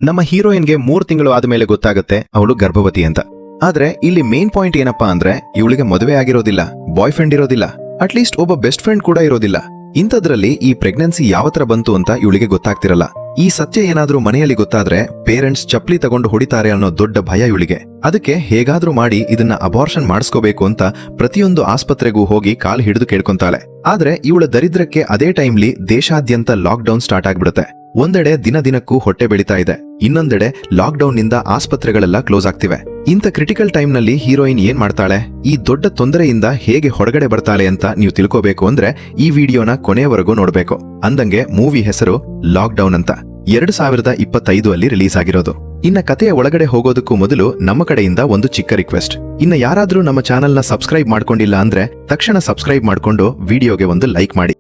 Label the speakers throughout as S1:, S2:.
S1: ನಮ್ಮ ಹೀರೋಯಿನ್ಗೆ 3 ತಿಂಗಳು ಆದ್ಮೇಲೆ ಗೊತ್ತಾಗುತ್ತೆ ಅವಳು ಗರ್ಭವತಿ ಅಂತ. ಆದ್ರೆ ಇಲ್ಲಿ ಮೇನ್ ಪಾಯಿಂಟ್ ಏನಪ್ಪಾ ಅಂದ್ರೆ ಇವಳಿಗೆ ಮದುವೆ ಆಗಿರೋದಿಲ್ಲ, ಬಾಯ್ ಫ್ರೆಂಡ್ ಇರೋದಿಲ್ಲ, ಅಟ್ಲೀಸ್ಟ್ ಒಬ್ಬ ಬೆಸ್ಟ್ ಫ್ರೆಂಡ್ ಕೂಡ ಇರೋದಿಲ್ಲ. ಇಂಥದ್ರಲ್ಲಿ ಈ ಪ್ರೆಗ್ನೆನ್ಸಿ ಯಾವ ತರ ಬಂತು ಅಂತ ಇವಳಿಗೆ ಗೊತ್ತಾಗ್ತಿರಲ್ಲ. ಈ ಸತ್ಯ ಏನಾದ್ರೂ ಮನೆಯಲ್ಲಿ ಗೊತ್ತಾದ್ರೆ ಪೇರೆಂಟ್ಸ್ ಚಪ್ಲಿ ತಗೊಂಡು ಹೊಡಿತಾರೆ ಅನ್ನೋ ದೊಡ್ಡ ಭಯ ಇವಳಿಗೆ. ಅದಕ್ಕೆ ಹೇಗಾದ್ರೂ ಮಾಡಿ ಇದನ್ನ ಅಬಾರ್ಷನ್ ಮಾಡಿಸ್ಕೋಬೇಕು ಅಂತ ಪ್ರತಿಯೊಂದು ಆಸ್ಪತ್ರೆಗೂ ಹೋಗಿ ಕಾಲ್ ಹಿಡಿದು ಕೇಳ್ಕೊಂತಾಳೆ. ಆದ್ರೆ ಇವಳ ದರಿದ್ರಕ್ಕೆ ಅದೇ ಟೈಮ್ಲಿ ದೇಶಾದ್ಯಂತ ಲಾಕ್ಡೌನ್ ಸ್ಟಾರ್ಟ್ ಆಗ್ಬಿಡುತ್ತೆ. ಒಂದೆಡೆ ದಿನ ದಿನಕ್ಕೂ ಹೊಟ್ಟೆ ಬೆಳೀತಾ ಇದೆ, ಇನ್ನೊಂದೆಡೆ ಲಾಕ್ಡೌನ್ ನಿಂದ ಆಸ್ಪತ್ರೆಗಳೆಲ್ಲ ಕ್ಲೋಸ್ ಆಗ್ತಿವೆ. ಇಂಥ ಕ್ರಿಟಿಕಲ್ ಟೈಮ್ ನಲ್ಲಿ ಹೀರೋಯಿನ್ ಏನ್ ಮಾಡ್ತಾಳೆ, ಈ ದೊಡ್ಡ ತೊಂದರೆಯಿಂದ ಹೇಗೆ ಹೊರಗಡೆ ಬರ್ತಾಳೆ ಅಂತ ನೀವು ತಿಳ್ಕೋಬೇಕು ಅಂದ್ರೆ ಈ ವಿಡಿಯೋನ ಕೊನೆಯವರೆಗೂ ನೋಡ್ಬೇಕು. ಅಂದಂಗೆ ಮೂವಿ ಹೆಸರು ಲಾಕ್ಡೌನ್ ಅಂತ 2025 ಅಲ್ಲಿ ರಿಲೀಸ್ ಆಗಿರೋದು. ಇನ್ನ ಕಥೆಯ ಒಳಗಡೆ ಹೋಗೋದಕ್ಕೂ ಮೊದಲು ನಮ್ಮ ಕಡೆಯಿಂದ ಒಂದು ಚಿಕ್ಕ ರಿಕ್ವೆಸ್ಟ್. ಇನ್ನ ಯಾರಾದ್ರೂ ನಮ್ಮ ಚಾನೆಲ್ನ ಸಬ್ಸ್ಕ್ರೈಬ್ ಮಾಡ್ಕೊಂಡಿಲ್ಲ ಅಂದ್ರೆ ತಕ್ಷಣ ಸಬ್ಸ್ಕ್ರೈಬ್ ಮಾಡ್ಕೊಂಡು ವಿಡಿಯೋಗೆ ಒಂದು ಲೈಕ್ ಮಾಡಿ.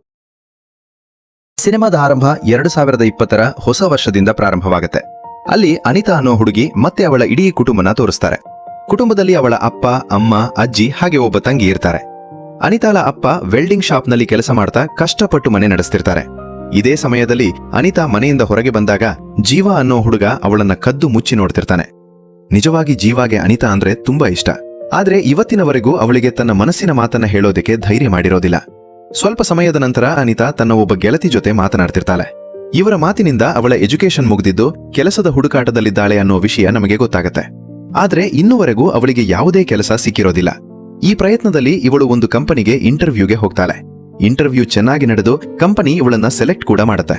S1: ಸಿನಿಮಾದ ಆರಂಭ 2020ರ ಹೊಸ ವರ್ಷದಿಂದ ಪ್ರಾರಂಭವಾಗುತ್ತೆ. ಅಲ್ಲಿ ಅನಿತಾ ಅನ್ನೋ ಹುಡುಗಿ ಮತ್ತೆ ಅವಳ ಇಡೀ ಕುಟುಂಬನ ತೋರಿಸ್ತಾರೆ. ಕುಟುಂಬದಲ್ಲಿ ಅವಳ ಅಪ್ಪ, ಅಮ್ಮ, ಅಜ್ಜಿ ಹಾಗೆ ಒಬ್ಬ ತಂಗಿ ಇರ್ತಾರೆ. ಅನಿತಾಳ ಅಪ್ಪ ವೆಲ್ಡಿಂಗ್ ಶಾಪ್ ನಲ್ಲಿ ಕೆಲಸ ಮಾಡ್ತಾ ಕಷ್ಟಪಟ್ಟು ಮನೆ ನಡೆಸ್ತಿರ್ತಾರೆ. ಇದೇ ಸಮಯದಲ್ಲಿ ಅನಿತಾ ಮನೆಯಿಂದ ಹೊರಗೆ ಬಂದಾಗ ಜೀವ ಅನ್ನೋ ಹುಡುಗ ಅವಳನ್ನ ಕದ್ದು ಮುಚ್ಚಿ ನೋಡ್ತಿರ್ತಾನೆ. ನಿಜವಾಗಿ ಜೀವಾಗೆ ಅನಿತಾ ಅಂದ್ರೆ ತುಂಬಾ ಇಷ್ಟ. ಆದ್ರೆ ಇವತ್ತಿನವರೆಗೂ ಅವಳಿಗೆ ತನ್ನ ಮನಸ್ಸಿನ ಮಾತನ್ನ ಹೇಳೋದಕ್ಕೆ ಧೈರ್ಯ ಮಾಡಿರೋದಿಲ್ಲ. ಸ್ವಲ್ಪ ಸಮಯದ ನಂತರ ಅನಿತಾ ತನ್ನ ಒಬ್ಬ ಗೆಳತಿ ಜೊತೆ ಮಾತನಾಡ್ತಿರ್ತಾಳೆ. ಇವರ ಮಾತಿನಿಂದ ಅವಳ ಎಜುಕೇಶನ್ ಮುಗ್ದಿದ್ದು ಕೆಲಸದ ಹುಡುಕಾಟದಲ್ಲಿದ್ದಾಳೆ ಅನ್ನೋ ವಿಷಯ ನಮಗೆ ಗೊತ್ತಾಗತ್ತೆ. ಆದ್ರೆ ಇನ್ನೂವರೆಗೂ ಅವಳಿಗೆ ಯಾವುದೇ ಕೆಲಸ ಸಿಕ್ಕಿರೋದಿಲ್ಲ. ಈ ಪ್ರಯತ್ನದಲ್ಲಿ ಇವಳು ಒಂದು ಕಂಪನಿಗೆ ಇಂಟರ್ವ್ಯೂಗೆ ಹೋಗ್ತಾಳೆ. ಇಂಟರ್ವ್ಯೂ ಚೆನ್ನಾಗಿ ನಡೆದು ಕಂಪನಿ ಇವಳನ್ನ ಸೆಲೆಕ್ಟ್ ಕೂಡ ಮಾಡುತ್ತೆ.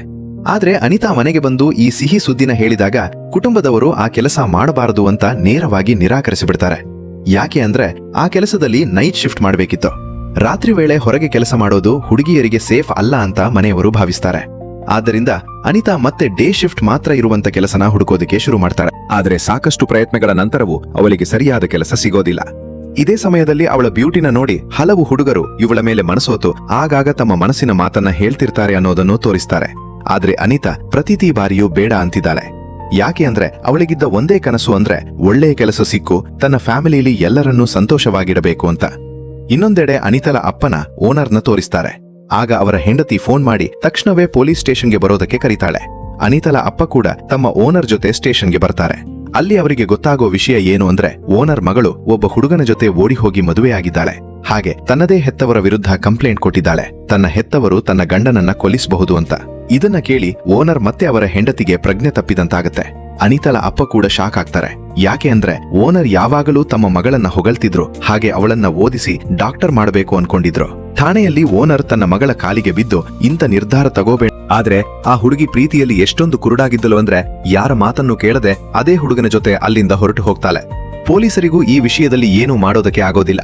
S1: ಆದ್ರೆ ಅನಿತಾ ಮನೆಗೆ ಬಂದು ಈ ಸಿಹಿ ಸುದ್ದಿನ ಹೇಳಿದಾಗ ಕುಟುಂಬದವರು ಆ ಕೆಲಸ ಮಾಡಬಾರದು ಅಂತ ನೇರವಾಗಿ ನಿರಾಕರಿಸಿಬಿಡ್ತಾರೆ. ಯಾಕೆ ಅಂದ್ರೆ ಆ ಕೆಲಸದಲ್ಲಿ ನೈಟ್ ಶಿಫ್ಟ್ ಮಾಡಬೇಕಿತ್ತು. ರಾತ್ರಿ ವೇಳೆ ಹೊರಗೆ ಕೆಲಸ ಮಾಡೋದು ಹುಡುಗಿಯರಿಗೆ ಸೇಫ್ ಅಲ್ಲ ಅಂತ ಮನೆಯವರು ಭಾವಿಸ್ತಾರೆ. ಆದ್ದರಿಂದ ಅನಿತಾ ಮತ್ತೆ ಡೇ ಶಿಫ್ಟ್ ಮಾತ್ರ ಇರುವಂತ ಕೆಲಸನ ಹುಡುಕೋದಕ್ಕೆ ಶುರು ಮಾಡ್ತಾಳೆ. ಆದ್ರೆ ಸಾಕಷ್ಟು ಪ್ರಯತ್ನಗಳ ನಂತರವೂ ಅವಳಿಗೆ ಸರಿಯಾದ ಕೆಲಸ ಸಿಗೋದಿಲ್ಲ. ಇದೇ ಸಮಯದಲ್ಲಿ ಅವಳ ಬ್ಯೂಟಿನ ನೋಡಿ ಹಲವು ಹುಡುಗರು ಇವಳ ಮೇಲೆ ಮನಸೋತು ಆಗಾಗ ತಮ್ಮ ಮನಸ್ಸಿನ ಮಾತನ್ನ ಹೇಳ್ತಿರ್ತಾರೆ ಅನ್ನೋದನ್ನು ತೋರಿಸ್ತಾರೆ. ಆದ್ರೆ ಅನಿತಾ ಪ್ರತಿ ಬಾರಿಯೂ ಬೇಡ ಅಂತಿದ್ದಾಳೆ. ಯಾಕೆ ಅಂದ್ರೆ ಅವಳಿಗಿದ್ದ ಒಂದೇ ಕನಸು ಅಂದ್ರೆ ಒಳ್ಳೆಯ ಕೆಲಸ ಸಿಕ್ಕು ತನ್ನ ಫ್ಯಾಮಿಲಿಯಲ್ಲಿ ಎಲ್ಲರನ್ನೂ ಸಂತೋಷವಾಗಿಡಬೇಕು ಅಂತ. ಇನ್ನೊಂದೆಡೆ ಅನಿತಾಳ ಅಪ್ಪನ ಓನರ್ನ ತೋರಿಸ್ತಾರೆ. ಆಗ ಅವರ ಹೆಂಡತಿ ಫೋನ್ ಮಾಡಿ ತಕ್ಷಣವೇ ಪೊಲೀಸ್ ಸ್ಟೇಷನ್ಗೆ ಬರೋದಕ್ಕೆ ಕರೀತಾಳೆ. ಅನಿತಾಳ ಅಪ್ಪ ಕೂಡ ತಮ್ಮ ಓನರ್ ಜೊತೆ ಸ್ಟೇಷನ್ಗೆ ಬರ್ತಾರೆ. ಅಲ್ಲಿ ಅವರಿಗೆ ಗೊತ್ತಾಗೋ ವಿಷಯ ಏನು ಅಂದ್ರೆ ಓನರ್ ಮಗಳು ಒಬ್ಬ ಹುಡುಗನ ಜೊತೆ ಓಡಿ ಹೋಗಿ ಮದುವೆಯಾಗಿದ್ದಾಳೆ. ಹಾಗೆ ತನ್ನದೇ ಹೆತ್ತವರ ವಿರುದ್ಧ ಕಂಪ್ಲೇಂಟ್ ಕೊಟ್ಟಿದ್ದಾಳೆ, ತನ್ನ ಹೆತ್ತವರು ತನ್ನ ಗಂಡನನ್ನ ಕೊಲ್ಲಿಸಬಹುದು ಅಂತ. ಇದನ್ನ ಕೇಳಿ ಓನರ್ ಮತ್ತೆ ಅವರ ಹೆಂಡತಿಗೆ ಪ್ರಜ್ಞೆ ತಪ್ಪಿದಂತಾಗತ್ತೆ. ಅನಿತಾಳ ಅಪ್ಪ ಕೂಡ ಶಾಕ್ ಆಗ್ತಾರೆ. ಯಾಕೆ ಅಂದ್ರೆ ಓನರ್ ಯಾವಾಗಲೂ ತಮ್ಮ ಮಗಳನ್ನ ಹೊಗಳ್ತಿದ್ರು, ಹಾಗೆ ಅವಳನ್ನ ಓದಿಸಿ ಡಾಕ್ಟರ್ ಮಾಡಬೇಕು ಅನ್ಕೊಂಡಿದ್ರು. ಠಾಣೆಯಲ್ಲಿ ಓನರ್ ತನ್ನ ಮಗಳ ಕಾಲಿಗೆ ಬಿದ್ದು ಇಂಥ ನಿರ್ಧಾರ ತಗೋಬೇಡ. ಆದ್ರೆ ಆ ಹುಡುಗಿ ಪ್ರೀತಿಯಲ್ಲಿ ಎಷ್ಟೊಂದು ಕುರುಡಾಗಿದ್ದಲು ಅಂದ್ರೆ ಯಾರ ಮಾತನ್ನು ಕೇಳದೆ ಅದೇ ಹುಡುಗನ ಜೊತೆ ಅಲ್ಲಿಂದ ಹೊರಟು ಹೋಗ್ತಾಳೆ. ಪೊಲೀಸರಿಗೂ ಈ ವಿಷಯದಲ್ಲಿ ಏನೂ ಮಾಡೋದಕ್ಕೆ ಆಗೋದಿಲ್ಲ.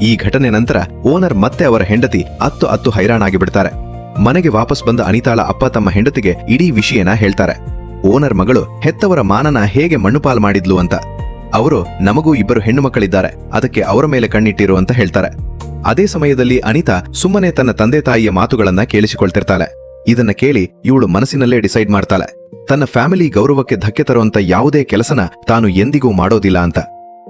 S1: ಈ ಘಟನೆ ನಂತರ ಓನರ್ ಮತ್ತೆ ಅವರ ಹೆಂಡತಿ ಅತ್ತು ಹೈರಾಣಾಗಿ ಬಿಡ್ತಾರೆ. ಮನೆಗೆ ವಾಪಸ್ ಬಂದ ಅನಿತಾಳ ಅಪ್ಪ ತಮ್ಮ ಹೆಂಡತಿಗೆ ಇಡೀ ವಿಷಯನ ಹೇಳ್ತಾರೆ. ಓನರ್ ಮಗಳು ಹೆತ್ತವರ ಮಾನನ ಹೇಗೆ ಮಣ್ಣುಪಾಲ್ ಮಾಡಿದ್ಲು ಅಂತ. ಅವರು ನಮಗೂ 2 ಹೆಣ್ಣು ಮಕ್ಕಳಿದ್ದಾರೆ, ಅದಕ್ಕೆ ಅವರ ಮೇಲೆ ಕಣ್ಣಿಟ್ಟಿರು ಅಂತ ಹೇಳ್ತಾರೆ. ಅದೇ ಸಮಯದಲ್ಲಿ ಅನಿತಾ ಸುಮ್ಮನೆ ತನ್ನ ತಂದೆ ತಾಯಿಯ ಮಾತುಗಳನ್ನ ಕೇಳಿಸಿಕೊಳ್ತಿರ್ತಾಳೆ. ಇದನ್ನ ಕೇಳಿ ಇವಳು ಮನಸ್ಸಿನಲ್ಲೇ ಡಿಸೈಡ್ ಮಾಡ್ತಾಳೆ, ತನ್ನ ಫ್ಯಾಮಿಲಿ ಗೌರವಕ್ಕೆ ಧಕ್ಕೆ ತರುವಂತ ಯಾವುದೇ ಕೆಲಸನ ತಾನು ಎಂದಿಗೂ ಮಾಡೋದಿಲ್ಲ ಅಂತ.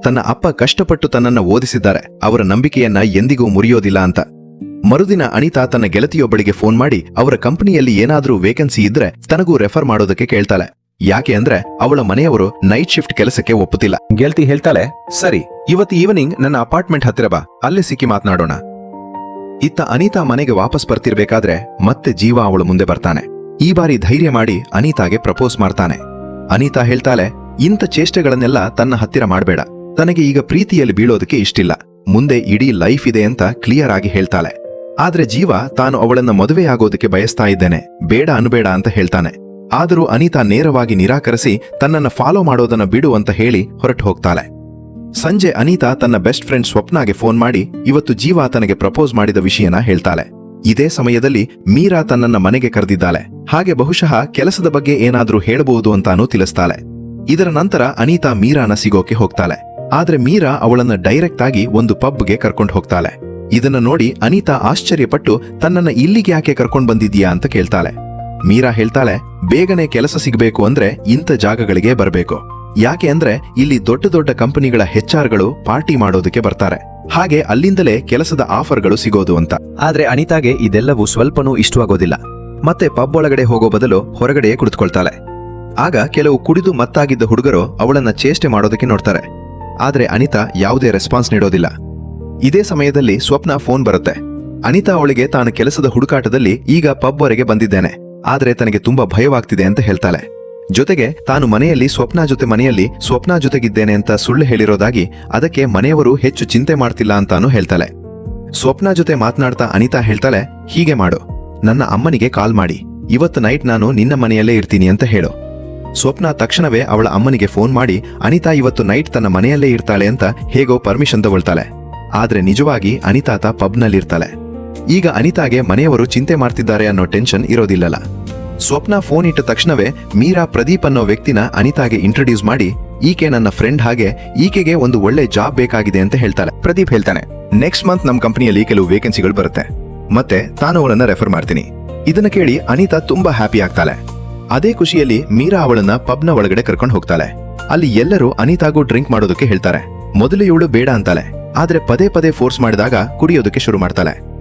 S1: ತನ್ನ ಅಪ್ಪ ಕಷ್ಟಪಟ್ಟು ತನ್ನನ್ನ ಓದಿಸಿದ್ದಾರೆ, ಅವರ ನಂಬಿಕೆಯನ್ನ ಎಂದಿಗೂ ಮುರಿಯೋದಿಲ್ಲ ಅಂತ. ಮರುದಿನ ಅನಿತಾ ತನ್ನ ಗೆಳತಿಯೊಬ್ಬಳಿಗೆ ಫೋನ್ ಮಾಡಿ ಅವರ ಕಂಪನಿಯಲ್ಲಿ ಏನಾದ್ರೂ ವೇಕೆನ್ಸಿ ಇದ್ರೆ ತನಗೂ ರೆಫರ್ ಮಾಡೋದಕ್ಕೆ ಕೇಳ್ತಾಳೆ. ಯಾಕೆ ಅಂದ್ರೆ ಅವಳ ಮನೆಯವರು ನೈಟ್ ಶಿಫ್ಟ್ ಕೆಲಸಕ್ಕೆ ಒಪ್ಪುತ್ತಿಲ್ಲ. ಗೆಳತಿ ಹೇಳ್ತಾಳೆ, ಸರಿ ಇವತ್ತು ಈವ್ನಿಂಗ್ ನನ್ನ ಅಪಾರ್ಟ್ಮೆಂಟ್ ಹತ್ತಿರ ಬಾ, ಅಲ್ಲೇ ಸಿಕ್ಕಿ ಮಾತನಾಡೋಣ. ಇತ್ತ ಅನಿತಾ ಮನೆಗೆ ವಾಪಸ್ ಬರ್ತಿರ್ಬೇಕಾದ್ರೆ ಮತ್ತೆ ಜೀವ ಅವಳು ಮುಂದೆ ಬರ್ತಾನೆ. ಈ ಬಾರಿ ಧೈರ್ಯ ಮಾಡಿ ಅನಿತಾಗೆ ಪ್ರಪೋಸ್ ಮಾಡ್ತಾನೆ. ಅನಿತಾ ಹೇಳ್ತಾಳೆ, ಇಂಥ ಚೇಷ್ಟೆಗಳನ್ನೆಲ್ಲ ತನ್ನ ಹತ್ತಿರ ಮಾಡಬೇಡ, ತನಗೆ ಈಗ ಪ್ರೀತಿಯಲ್ಲಿ ಬೀಳೋದಕ್ಕೆ ಇಷ್ಟಿಲ್ಲ, ಮುಂದೆ ಇಡೀ ಲೈಫ್ ಇದೆ ಅಂತ ಕ್ಲಿಯರ್ ಆಗಿ ಹೇಳ್ತಾಳೆ. ಆದ್ರೆ ಜೀವ ತಾನು ಅವಳನ್ನ ಮದುವೆಯಾಗೋದಕ್ಕೆ ಬಯಸ್ತಾ ಇದ್ದೇನೆ, ಬೇಡ ಅನ್ಬೇಡ ಅಂತ ಹೇಳ್ತಾನೆ. ಆದರೂ ಅನಿತಾ ನೇರವಾಗಿ ನಿರಾಕರಿಸಿ ತನ್ನನ್ನ ಫಾಲೋ ಮಾಡೋದನ್ನ ಬಿಡು ಅಂತ ಹೇಳಿ ಹೊರಟು ಹೋಗ್ತಾಳೆ. ಸಂಜೆ ಅನಿತಾ ತನ್ನ ಬೆಸ್ಟ್ ಫ್ರೆಂಡ್ ಸ್ವಪ್ನಾಗೆ ಫೋನ್ ಮಾಡಿ ಇವತ್ತು ಜೀವ ತನಗೆ ಪ್ರಪೋಸ್ ಮಾಡಿದ ವಿಷಯನ ಹೇಳ್ತಾಳೆ. ಇದೇ ಸಮಯದಲ್ಲಿ ಮೀರಾ ತನ್ನನ್ನ ಮನೆಗೆ ಕರೆದಿದ್ದಾಳೆ. ಹಾಗೆ ಬಹುಶಃ ಕೆಲಸದ ಬಗ್ಗೆ ಏನಾದ್ರೂ ಹೇಳಬಹುದು ಅಂತಾನೂ ತಿಳಿಸ್ತಾಳೆ. ಇದರ ನಂತರ ಅನಿತಾ ಮೀರಾನ ಸಿಗೋಕೆ ಹೋಗ್ತಾಳೆ. ಆದ್ರೆ ಮೀರಾ ಅವಳನ್ನ ಡೈರೆಕ್ಟ್ ಆಗಿ ಒಂದು ಪಬ್ಗೆ ಕರ್ಕೊಂಡು ಹೋಗ್ತಾಳೆ. ಇದನ್ನ ನೋಡಿ ಅನಿತಾ ಆಶ್ಚರ್ಯಪಟ್ಟು ತನ್ನನ್ನ ಇಲ್ಲಿಗೆ ಯಾಕೆ ಕರ್ಕೊಂಡು ಬಂದಿದ್ಯಾ ಅಂತ ಕೇಳ್ತಾಳೆ. ಮೀರಾ ಹೇಳ್ತಾಳೆ, ಬೇಗನೆ ಕೆಲಸ ಸಿಗಬೇಕು ಅಂದ್ರೆ ಇಂಥ ಜಾಗಗಳಿಗೆ ಬರಬೇಕು. ಯಾಕೆ ಅಂದ್ರೆ ಇಲ್ಲಿ ದೊಡ್ಡ ದೊಡ್ಡ ಕಂಪನಿಗಳ HR ಗಳು ಪಾರ್ಟಿ ಮಾಡೋದಕ್ಕೆ ಬರ್ತಾರೆ, ಹಾಗೆ ಅಲ್ಲಿಂದಲೇ ಕೆಲಸದ ಆಫರ್ಗಳು ಸಿಗೋದು ಅಂತ. ಆದ್ರೆ ಅನಿತಾಗೆ ಇದೆಲ್ಲವೂ ಸ್ವಲ್ಪನೂ ಇಷ್ಟವಾಗೋದಿಲ್ಲ. ಮತ್ತೆ ಪಬ್ ಒಳಗಡೆ ಹೋಗೋ ಬದಲು ಹೊರಗಡೆಯೇ ಕುಳಿತುಕೊಳ್ತಾಳೆ. ಆಗ ಕೆಲವು ಕುಡಿದು ಮತ್ತಾಗಿದ್ದ ಹುಡುಗರು ಅವಳನ್ನ ಚೇಷ್ಟೆ ಮಾಡೋದಕ್ಕೆ ನೋಡ್ತಾರೆ. ಆದ್ರೆ ಅನಿತಾ ಯಾವುದೇ ರೆಸ್ಪಾನ್ಸ್ ನೀಡೋದಿಲ್ಲ. ಇದೇ ಸಮಯದಲ್ಲಿ ಸ್ವಪ್ನ ಫೋನ್ ಬರುತ್ತೆ. ಅನಿತಾ ಅವಳಿಗೆ ತಾನು ಕೆಲಸದ ಹುಡುಕಾಟದಲ್ಲಿ ಈಗ ಪಬ್ ವರೆಗೆ ಬಂದಿದ್ದೇನೆ, ಆದ್ರೆ ತನಗೆ ತುಂಬಾ ಭಯವಾಗ್ತಿದೆ ಅಂತ ಹೇಳ್ತಾಳೆ. ಜೊತೆಗೆ ತಾನು ಮನೆಯಲ್ಲಿ ಸ್ವಪ್ನ ಜೊತೆಗಿದ್ದೇನೆ ಅಂತ ಸುಳ್ಳು ಹೇಳಿರೋದಾಗಿ, ಅದಕ್ಕೆ ಮನೆಯವರು ಹೆಚ್ಚು ಚಿಂತೆ ಮಾಡ್ತಿಲ್ಲ ಅಂತಾನು ಹೇಳ್ತಾಳೆ. ಸ್ವಪ್ನ ಜೊತೆ ಮಾತನಾಡ್ತಾ ಅನಿತಾ ಹೇಳ್ತಾಳೆ, ಹೀಗೆ ಮಾಡು, ನನ್ನ ಅಮ್ಮನಿಗೆ ಕಾಲ್ ಮಾಡಿ ಇವತ್ತು ನೈಟ್ ನಾನು ನಿನ್ನ ಮನೆಯಲ್ಲೇ ಇರ್ತೀನಿ ಅಂತ ಹೇಳು. ಸ್ವಪ್ನ ತಕ್ಷಣವೇ ಅವಳ ಅಮ್ಮನಿಗೆ ಫೋನ್ ಮಾಡಿ ಅನಿತಾ ಇವತ್ತು ನೈಟ್ ತನ್ನ ಮನೆಯಲ್ಲೇ ಇರ್ತಾಳೆ ಅಂತ ಹೇಗೋ ಪರ್ಮಿಷನ್ ತಗೊಳ್ತಾಳೆ. ಆದ್ರೆ ನಿಜವಾಗಿ ಅನಿತಾತ ಪಬ್ನಲ್ಲಿರ್ತಾಳೆ. ಈಗ ಅನಿತಾಗೆ ಮನೆಯವರು ಚಿಂತೆ ಮಾಡ್ತಿದ್ದಾರೆ ಅನ್ನೋ ಟೆನ್ಷನ್ ಇರೋದಿಲ್ಲಲ್ಲ. ಸ್ವಪ್ನ ಫೋನ್ ಇಟ್ಟ ತಕ್ಷಣವೇ ಮೀರಾ ಪ್ರದೀಪ್ ಅನ್ನೋ ವ್ಯಕ್ತಿನ ಅನಿತಾಗೆ ಇಂಟ್ರೊಡ್ಯೂಸ್ ಮಾಡಿ, ಈಕೆ ನನ್ನ ಫ್ರೆಂಡ್, ಹಾಗೆ ಈಕೆಗೆ ಒಂದು ಒಳ್ಳೆ ಜಾಬ್ ಬೇಕಾಗಿದೆ ಅಂತ ಹೇಳ್ತಾಳೆ. ಪ್ರದೀಪ್ ಹೇಳ್ತಾನೆ, ನೆಕ್ಸ್ಟ್ ಮಂತ್ ನಮ್ಮ ಕಂಪನಿಯಲ್ಲಿ ಕೆಲವು ವೇಕೆನ್ಸಿಗಳು ಬರುತ್ತೆ, ಮತ್ತೆ ತಾನು ಅವಳನ್ನ ರೆಫರ್ ಮಾಡ್ತೀನಿ. ಇದನ್ನ ಕೇಳಿ ಅನಿತಾ ತುಂಬಾ ಹ್ಯಾಪಿ ಆಗ್ತಾಳೆ. ಅದೇ ಖುಷಿಯಲ್ಲಿ ಮೀರಾ ಅವಳನ್ನ ಪಬ್ನ ಒಳಗಡೆ ಕರ್ಕೊಂಡು ಹೋಗ್ತಾಳೆ. ಅಲ್ಲಿ ಎಲ್ಲರೂ ಅನಿತಾಗೂ ಡ್ರಿಂಕ್ ಮಾಡೋದಕ್ಕೆ ಹೇಳ್ತಾರೆ. ಮೊದಲು ಇವಳು ಬೇಡ ಅಂತಾಳೆ, ಆದ್ರೆ ಪದೇ ಪದೇ ಫೋರ್ಸ್ ಮಾಡಿದಾಗ ಕುಡಿಯೋದಕ್ಕೆ ಶುರು ಮಾಡ್ತಾಳೆ.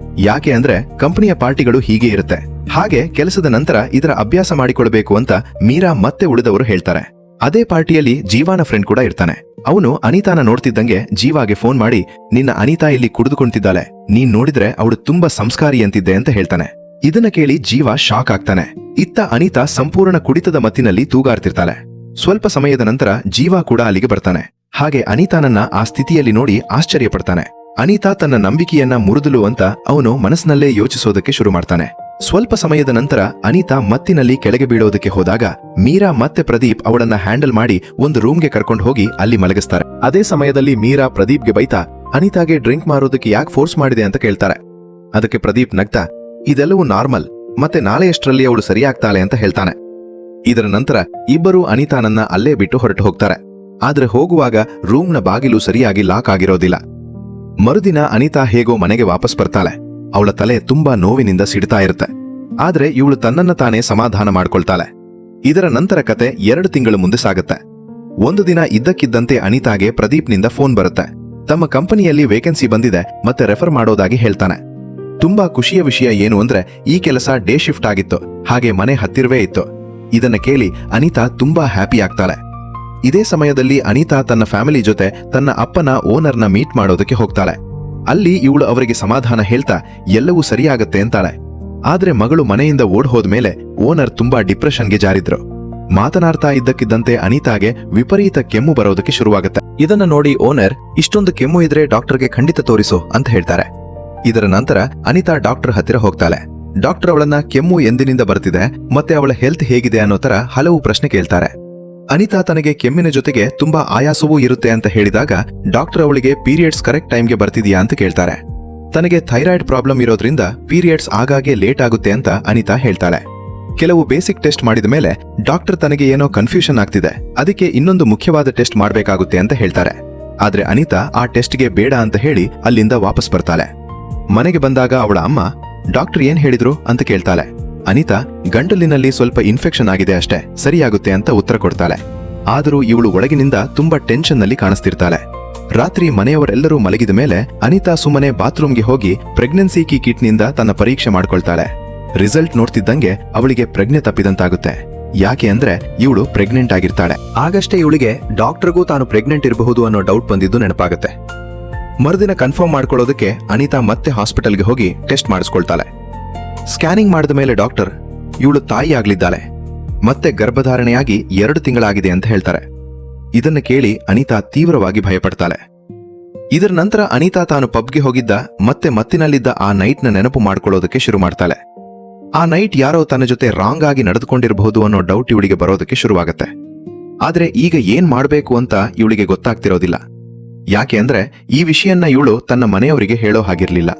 S1: ಯಾಕೆ ಅಂದ್ರೆ ಕಂಪನಿಯ ಪಾರ್ಟಿಗಳು ಹೀಗೆ ಇರುತ್ತೆ, ಹಾಗೆ ಕೆಲಸದ ನಂತರ ಇದರ ಅಭ್ಯಾಸ ಮಾಡಿಕೊಳ್ಬೇಕು ಅಂತ ಮೀರಾ ಮತ್ತೆ ಉಳಿದವರು ಹೇಳ್ತಾರೆ. ಅದೇ ಪಾರ್ಟಿಯಲ್ಲಿ ಜೀವಾನ ಫ್ರೆಂಡ್ ಕೂಡ ಇರ್ತಾನೆ. ಅವನು ಅನಿತಾನ ನೋಡ್ತಿದ್ದಂಗೆ ಜೀವಾಗೆ ಫೋನ್ ಮಾಡಿ, ನಿನ್ನ ಅನಿತಾ ಇಲ್ಲಿ ಕುಡಿದುಕೊಂತಿದ್ದಾಳೆ, ನೀನ್ ನೋಡಿದ್ರೆ ಅವಳು ತುಂಬಾ ಸಂಸ್ಕಾರಿ ಅಂತಿದ್ದೆ ಅಂತ ಹೇಳ್ತಾನೆ. ಇದನ್ನ ಕೇಳಿ ಜೀವ ಶಾಕ್ ಆಗ್ತಾನೆ. ಇತ್ತ ಅನಿತಾ ಸಂಪೂರ್ಣ ಕುಡಿತದ ಮತ್ತಿನಲ್ಲಿ ತೂಗಾಡ್ತಿರ್ತಾಳೆ. ಸ್ವಲ್ಪ ಸಮಯದ ನಂತರ ಜೀವ ಕೂಡ ಅಲ್ಲಿಗೆ ಬರ್ತಾನೆ. ಹಾಗೆ ಅನಿತಾನನ್ನ ಆ ಸ್ಥಿತಿಯಲ್ಲಿ ನೋಡಿ ಆಶ್ಚರ್ಯ ಪಡ್ತಾನೆ. ಅನಿತಾ ತನ್ನ ನಂಬಿಕೆಯನ್ನ ಮುರಿದಲು ಅಂತ ಅವನು ಮನಸ್ಸಿನಲ್ಲೇ ಯೋಚಿಸೋದಕ್ಕೆ ಶುರು ಮಾಡ್ತಾನೆ. ಸ್ವಲ್ಪ ಸಮಯದ ನಂತರ ಅನಿತಾ ಮತ್ತಿನಲ್ಲಿ ಕೆಳಗೆ ಬೀಳೋದಕ್ಕೆ ಹೋದಾಗ ಮೀರಾ ಮತ್ತೆ ಪ್ರದೀಪ್ ಅವಳನ್ನ ಹ್ಯಾಂಡಲ್ ಮಾಡಿ ಒಂದು ರೂಮ್ಗೆ ಕರ್ಕೊಂಡು ಹೋಗಿ ಅಲ್ಲಿ ಮಲಗಿಸ್ತಾರೆ. ಅದೇ ಸಮಯದಲ್ಲಿ ಮೀರಾ ಪ್ರದೀಪ್ಗೆ ಬೈತಾ ಅನಿತಾಗೆ ಡ್ರಿಂಕ್ ಮಾರೋದಕ್ಕೆ ಯಾಕೆ ಫೋರ್ಸ್ ಮಾಡಿದೆ ಅಂತ ಕೇಳ್ತಾರೆ. ಅದಕ್ಕೆ ಪ್ರದೀಪ್ ನಗ್ತಾ, ಇದೆಲ್ಲವೂ ನಾರ್ಮಲ್, ಮತ್ತೆ ನಾಳೆಯಷ್ಟರಲ್ಲಿ ಅವಳು ಸರಿಯಾಗ್ತಾಳೆ ಅಂತ ಹೇಳ್ತಾನೆ. ಇದರ ನಂತರ ಇಬ್ಬರು ಅನಿತಾನನ್ನ ಅಲ್ಲೇ ಬಿಟ್ಟು ಹೊರಟು ಹೋಗ್ತಾರೆ. ಆದ್ರೆ ಹೋಗುವಾಗ ರೂಮ್ನ ಬಾಗಿಲು ಸರಿಯಾಗಿ ಲಾಕ್ ಆಗಿರೋದಿಲ್ಲ. ಮರುದಿನ ಅನಿತಾ ಹೇಗೋ ಮನೆಗೆ ವಾಪಸ್ ಬರ್ತಾಳೆ. ಅವಳ ತಲೆ ತುಂಬಾ ನೋವಿನಿಂದ ಸಿಡ್ತಾ ಇರುತ್ತೆ. ಆದ್ರೆ ಇವಳು ತನ್ನನ್ನ ತಾನೇ ಸಮಾಧಾನ ಮಾಡ್ಕೊಳ್ತಾಳೆ. ಇದರ ನಂತರ ಕತೆ 2 ತಿಂಗಳು ಮುಂದೆ ಸಾಗುತ್ತೆ. ಒಂದು ದಿನ ಇದ್ದಕ್ಕಿದ್ದಂತೆ ಅನಿತಾಗೆ ಪ್ರದೀಪ್ನಿಂದ ಫೋನ್ ಬರುತ್ತೆ. ತಮ್ಮ ಕಂಪನಿಯಲ್ಲಿ ವೇಕೆನ್ಸಿ ಬಂದಿದೆ, ಮತ್ತೆ ರೆಫರ್ ಮಾಡೋದಾಗಿ ಹೇಳ್ತಾನೆ. ತುಂಬಾ ಖುಷಿಯ ವಿಷಯ ಏನು ಅಂದ್ರೆ ಈ ಕೆಲಸ ಡೇ ಶಿಫ್ಟ್ ಆಗಿತ್ತು, ಹಾಗೆ ಮನೆ ಹತ್ತಿರವೇ ಇತ್ತು. ಇದನ್ನ ಕೇಳಿ ಅನಿತಾ ತುಂಬಾ ಹ್ಯಾಪಿ ಆಗ್ತಾಳೆ. ಇದೇ ಸಮಯದಲ್ಲಿ ಅನಿತಾ ತನ್ನ ಫ್ಯಾಮಿಲಿ ಜೊತೆ ತನ್ನ ಅಪ್ಪನ ಓನರ್ನ ಮೀಟ್ ಮಾಡೋದಕ್ಕೆ ಹೋಗ್ತಾಳೆ. ಅಲ್ಲಿ ಇವಳು ಅವರಿಗೆ ಸಮಾಧಾನ ಹೇಳ್ತಾ ಎಲ್ಲವೂ ಸರಿಯಾಗತ್ತೆ ಅಂತಾಳೆ. ಆದ್ರೆ ಮಗಳು ಮನೆಯಿಂದ ಓಡ್ ಹೋದ್ಮೇಲೆ ಓನರ್ ತುಂಬಾ ಡಿಪ್ರೆಷನ್ಗೆ ಜಾರಿದ್ರು. ಮಾತನಾಡ್ತಾ ಇದ್ದಕ್ಕಿದ್ದಂತೆ ಅನಿತಾಗೆ ವಿಪರೀತ ಕೆಮ್ಮು ಬರೋದಕ್ಕೆ ಶುರುವಾಗುತ್ತೆ. ಇದನ್ನ ನೋಡಿ ಓನರ್, ಇಷ್ಟೊಂದು ಕೆಮ್ಮು ಇದ್ರೆ ಡಾಕ್ಟರ್ಗೆ ಖಂಡಿತ ತೋರಿಸು ಅಂತ ಹೇಳ್ತಾರೆ. ಇದರ ನಂತರ ಅನಿತಾ ಡಾಕ್ಟರ್ ಹತ್ತಿರ ಹೋಗ್ತಾಳೆ. ಡಾಕ್ಟರ್ ಅವಳನ್ನ ಕೆಮ್ಮು ಎಂದಿನಿಂದ ಬರ್ತಿದೆ ಮತ್ತೆ ಅವಳ ಹೆಲ್ತ್ ಹೇಗಿದೆ ಅನ್ನೋ ತರ ಹಲವು ಪ್ರಶ್ನೆ ಕೇಳ್ತಾರೆ. ಅನಿತಾ ತನಗೆ ಕೆಮ್ಮಿನ ಜೊತೆಗೆ ತುಂಬಾ ಆಯಾಸವೂ ಇರುತ್ತೆ ಅಂತ ಹೇಳಿದಾಗ ಡಾಕ್ಟರ್ ಅವಳಿಗೆ ಪೀರಿಯಡ್ಸ್ ಕರೆಕ್ಟ್ ಟೈಮ್ಗೆ ಬರ್ತಿದೆಯಾ ಅಂತ ಕೇಳ್ತಾರೆ. ತನಗೆ ಥೈರಾಯ್ಡ್ ಪ್ರಾಬ್ಲಮ್ ಇರೋದ್ರಿಂದ ಪೀರಿಯಡ್ಸ್ ಆಗಾಗ್ಗೆ ಲೇಟ್ ಆಗುತ್ತೆ ಅಂತ ಅನಿತಾ ಹೇಳ್ತಾಳೆ. ಕೆಲವು ಬೇಸಿಕ್ ಟೆಸ್ಟ್ ಮಾಡಿದ ಮೇಲೆ ಡಾಕ್ಟರ್ ತನಗೆ ಏನೋ ಕನ್ಫ್ಯೂಷನ್ ಆಗ್ತಿದೆ, ಅದಕ್ಕೆ ಇನ್ನೊಂದು ಮುಖ್ಯವಾದ ಟೆಸ್ಟ್ ಮಾಡಬೇಕಾಗುತ್ತೆ ಅಂತ ಹೇಳ್ತಾರೆ. ಆದ್ರೆ ಅನಿತಾ ಆ ಟೆಸ್ಟ್ಗೆ ಬೇಡ ಅಂತ ಹೇಳಿ ಅಲ್ಲಿಂದ ವಾಪಸ್ ಬರ್ತಾಳೆ. ಮನೆಗೆ ಬಂದಾಗ ಅವಳ ಅಮ್ಮ ಡಾಕ್ಟರ್ ಏನ್ ಹೇಳಿದ್ರು ಅಂತ ಕೇಳ್ತಾಳೆ. ಅನಿತಾ ಗಂಟಲಿನಲ್ಲಿ ಸ್ವಲ್ಪ ಇನ್ಫೆಕ್ಷನ್ ಆಗಿದೆ ಅಷ್ಟೇ, ಸರಿಯಾಗುತ್ತೆ ಅಂತ ಉತ್ತರ ಕೊಡ್ತಾಳೆ. ಆದರೂ ಇವಳು ಒಳಗಿನಿಂದ ತುಂಬಾ ಟೆನ್ಷನ್ ನಲ್ಲಿ ಕಾಣಿಸ್ತಿರ್ತಾಳೆ. ರಾತ್ರಿ ಮನೆಯವರೆಲ್ಲರೂ ಮಲಗಿದ ಮೇಲೆ ಅನಿತಾ ಸುಮ್ಮನೆ ಬಾತ್ರೂಮ್ಗೆ ಹೋಗಿ ಪ್ರೆಗ್ನೆನ್ಸಿ ಕಿಟ್ನಿಂದ ತನ್ನ ಪರೀಕ್ಷೆ ಮಾಡ್ಕೊಳ್ತಾಳೆ. ರಿಸಲ್ಟ್ ನೋಡ್ತಿದ್ದಂಗೆ ಅವಳಿಗೆ ಪ್ರಜ್ಞೆ ತಪ್ಪಿದಂತಾಗುತ್ತೆ. ಯಾಕೆ ಅಂದ್ರೆ ಇವಳು ಪ್ರೆಗ್ನೆಂಟ್ ಆಗಿರ್ತಾಳೆ. ಆಗಷ್ಟೇ ಇವಳಿಗೆ ಡಾಕ್ಟರ್ಗೂ ತಾನು ಪ್ರೆಗ್ನೆಂಟ್ ಇರಬಹುದು ಅನ್ನೋ ಡೌಟ್ ಬಂದಿದ್ದು ನೆನಪಾಗುತ್ತೆ. ಮರುದಿನ ಕನ್ಫರ್ಮ್ ಮಾಡ್ಕೊಳ್ಳೋದಕ್ಕೆ ಅನಿತಾ ಮತ್ತೆ ಹಾಸ್ಪಿಟಲ್ಗೆ ಹೋಗಿ ಟೆಸ್ಟ್ ಮಾಡಿಸ್ಕೊಳ್ತಾಳೆ. ಸ್ಕ್ಯಾನಿಂಗ್ ಮಾಡಿದ ಮೇಲೆ ಡಾಕ್ಟರ್ ಇವಳು ತಾಯಿ ಆಗ್ಲಿದ್ದಾಳೆ, ಮತ್ತೆ ಗರ್ಭಧಾರಣೆಯಾಗಿ 2 ತಿಂಗಳಾಗಿದೆ ಅಂತ ಹೇಳ್ತಾರೆ. ಇದನ್ನ ಕೇಳಿ ಅನಿತಾ ತೀವ್ರವಾಗಿ ಭಯಪಡ್ತಾಳೆ. ಇದರ ನಂತರ ಅನಿತಾ ತಾನು ಪಬ್ಗೆ ಹೋಗಿದ್ದ ಮತ್ತೆ ಮತ್ತಿನಲ್ಲಿದ್ದ ಆ ನೈಟ್ನ ನೆನಪು ಮಾಡ್ಕೊಳ್ಳೋದಕ್ಕೆ ಶುರು ಮಾಡ್ತಾಳೆ. ಆ ನೈಟ್ ಯಾರೋ ತನ್ನ ಜೊತೆ ರಾಂಗ್ ಆಗಿ ನಡೆದುಕೊಂಡಿರಬಹುದು ಅನ್ನೋ ಡೌಟ್ ಇವಳಿಗೆ ಬರೋದಕ್ಕೆ ಶುರುವಾಗತ್ತೆ. ಆದ್ರೆ ಈಗ ಏನ್ ಮಾಡ್ಬೇಕು ಅಂತ ಇವಳಿಗೆ ಗೊತ್ತಾಗ್ತಿರೋದಿಲ್ಲ. ಯಾಕೆ ಅಂದ್ರೆ ಈ ವಿಷಯನ್ನ ಇವಳು ತನ್ನ ಮನೆಯವರಿಗೆ ಹೇಳೋ ಹಾಗಿರ್ಲಿಲ್ಲ.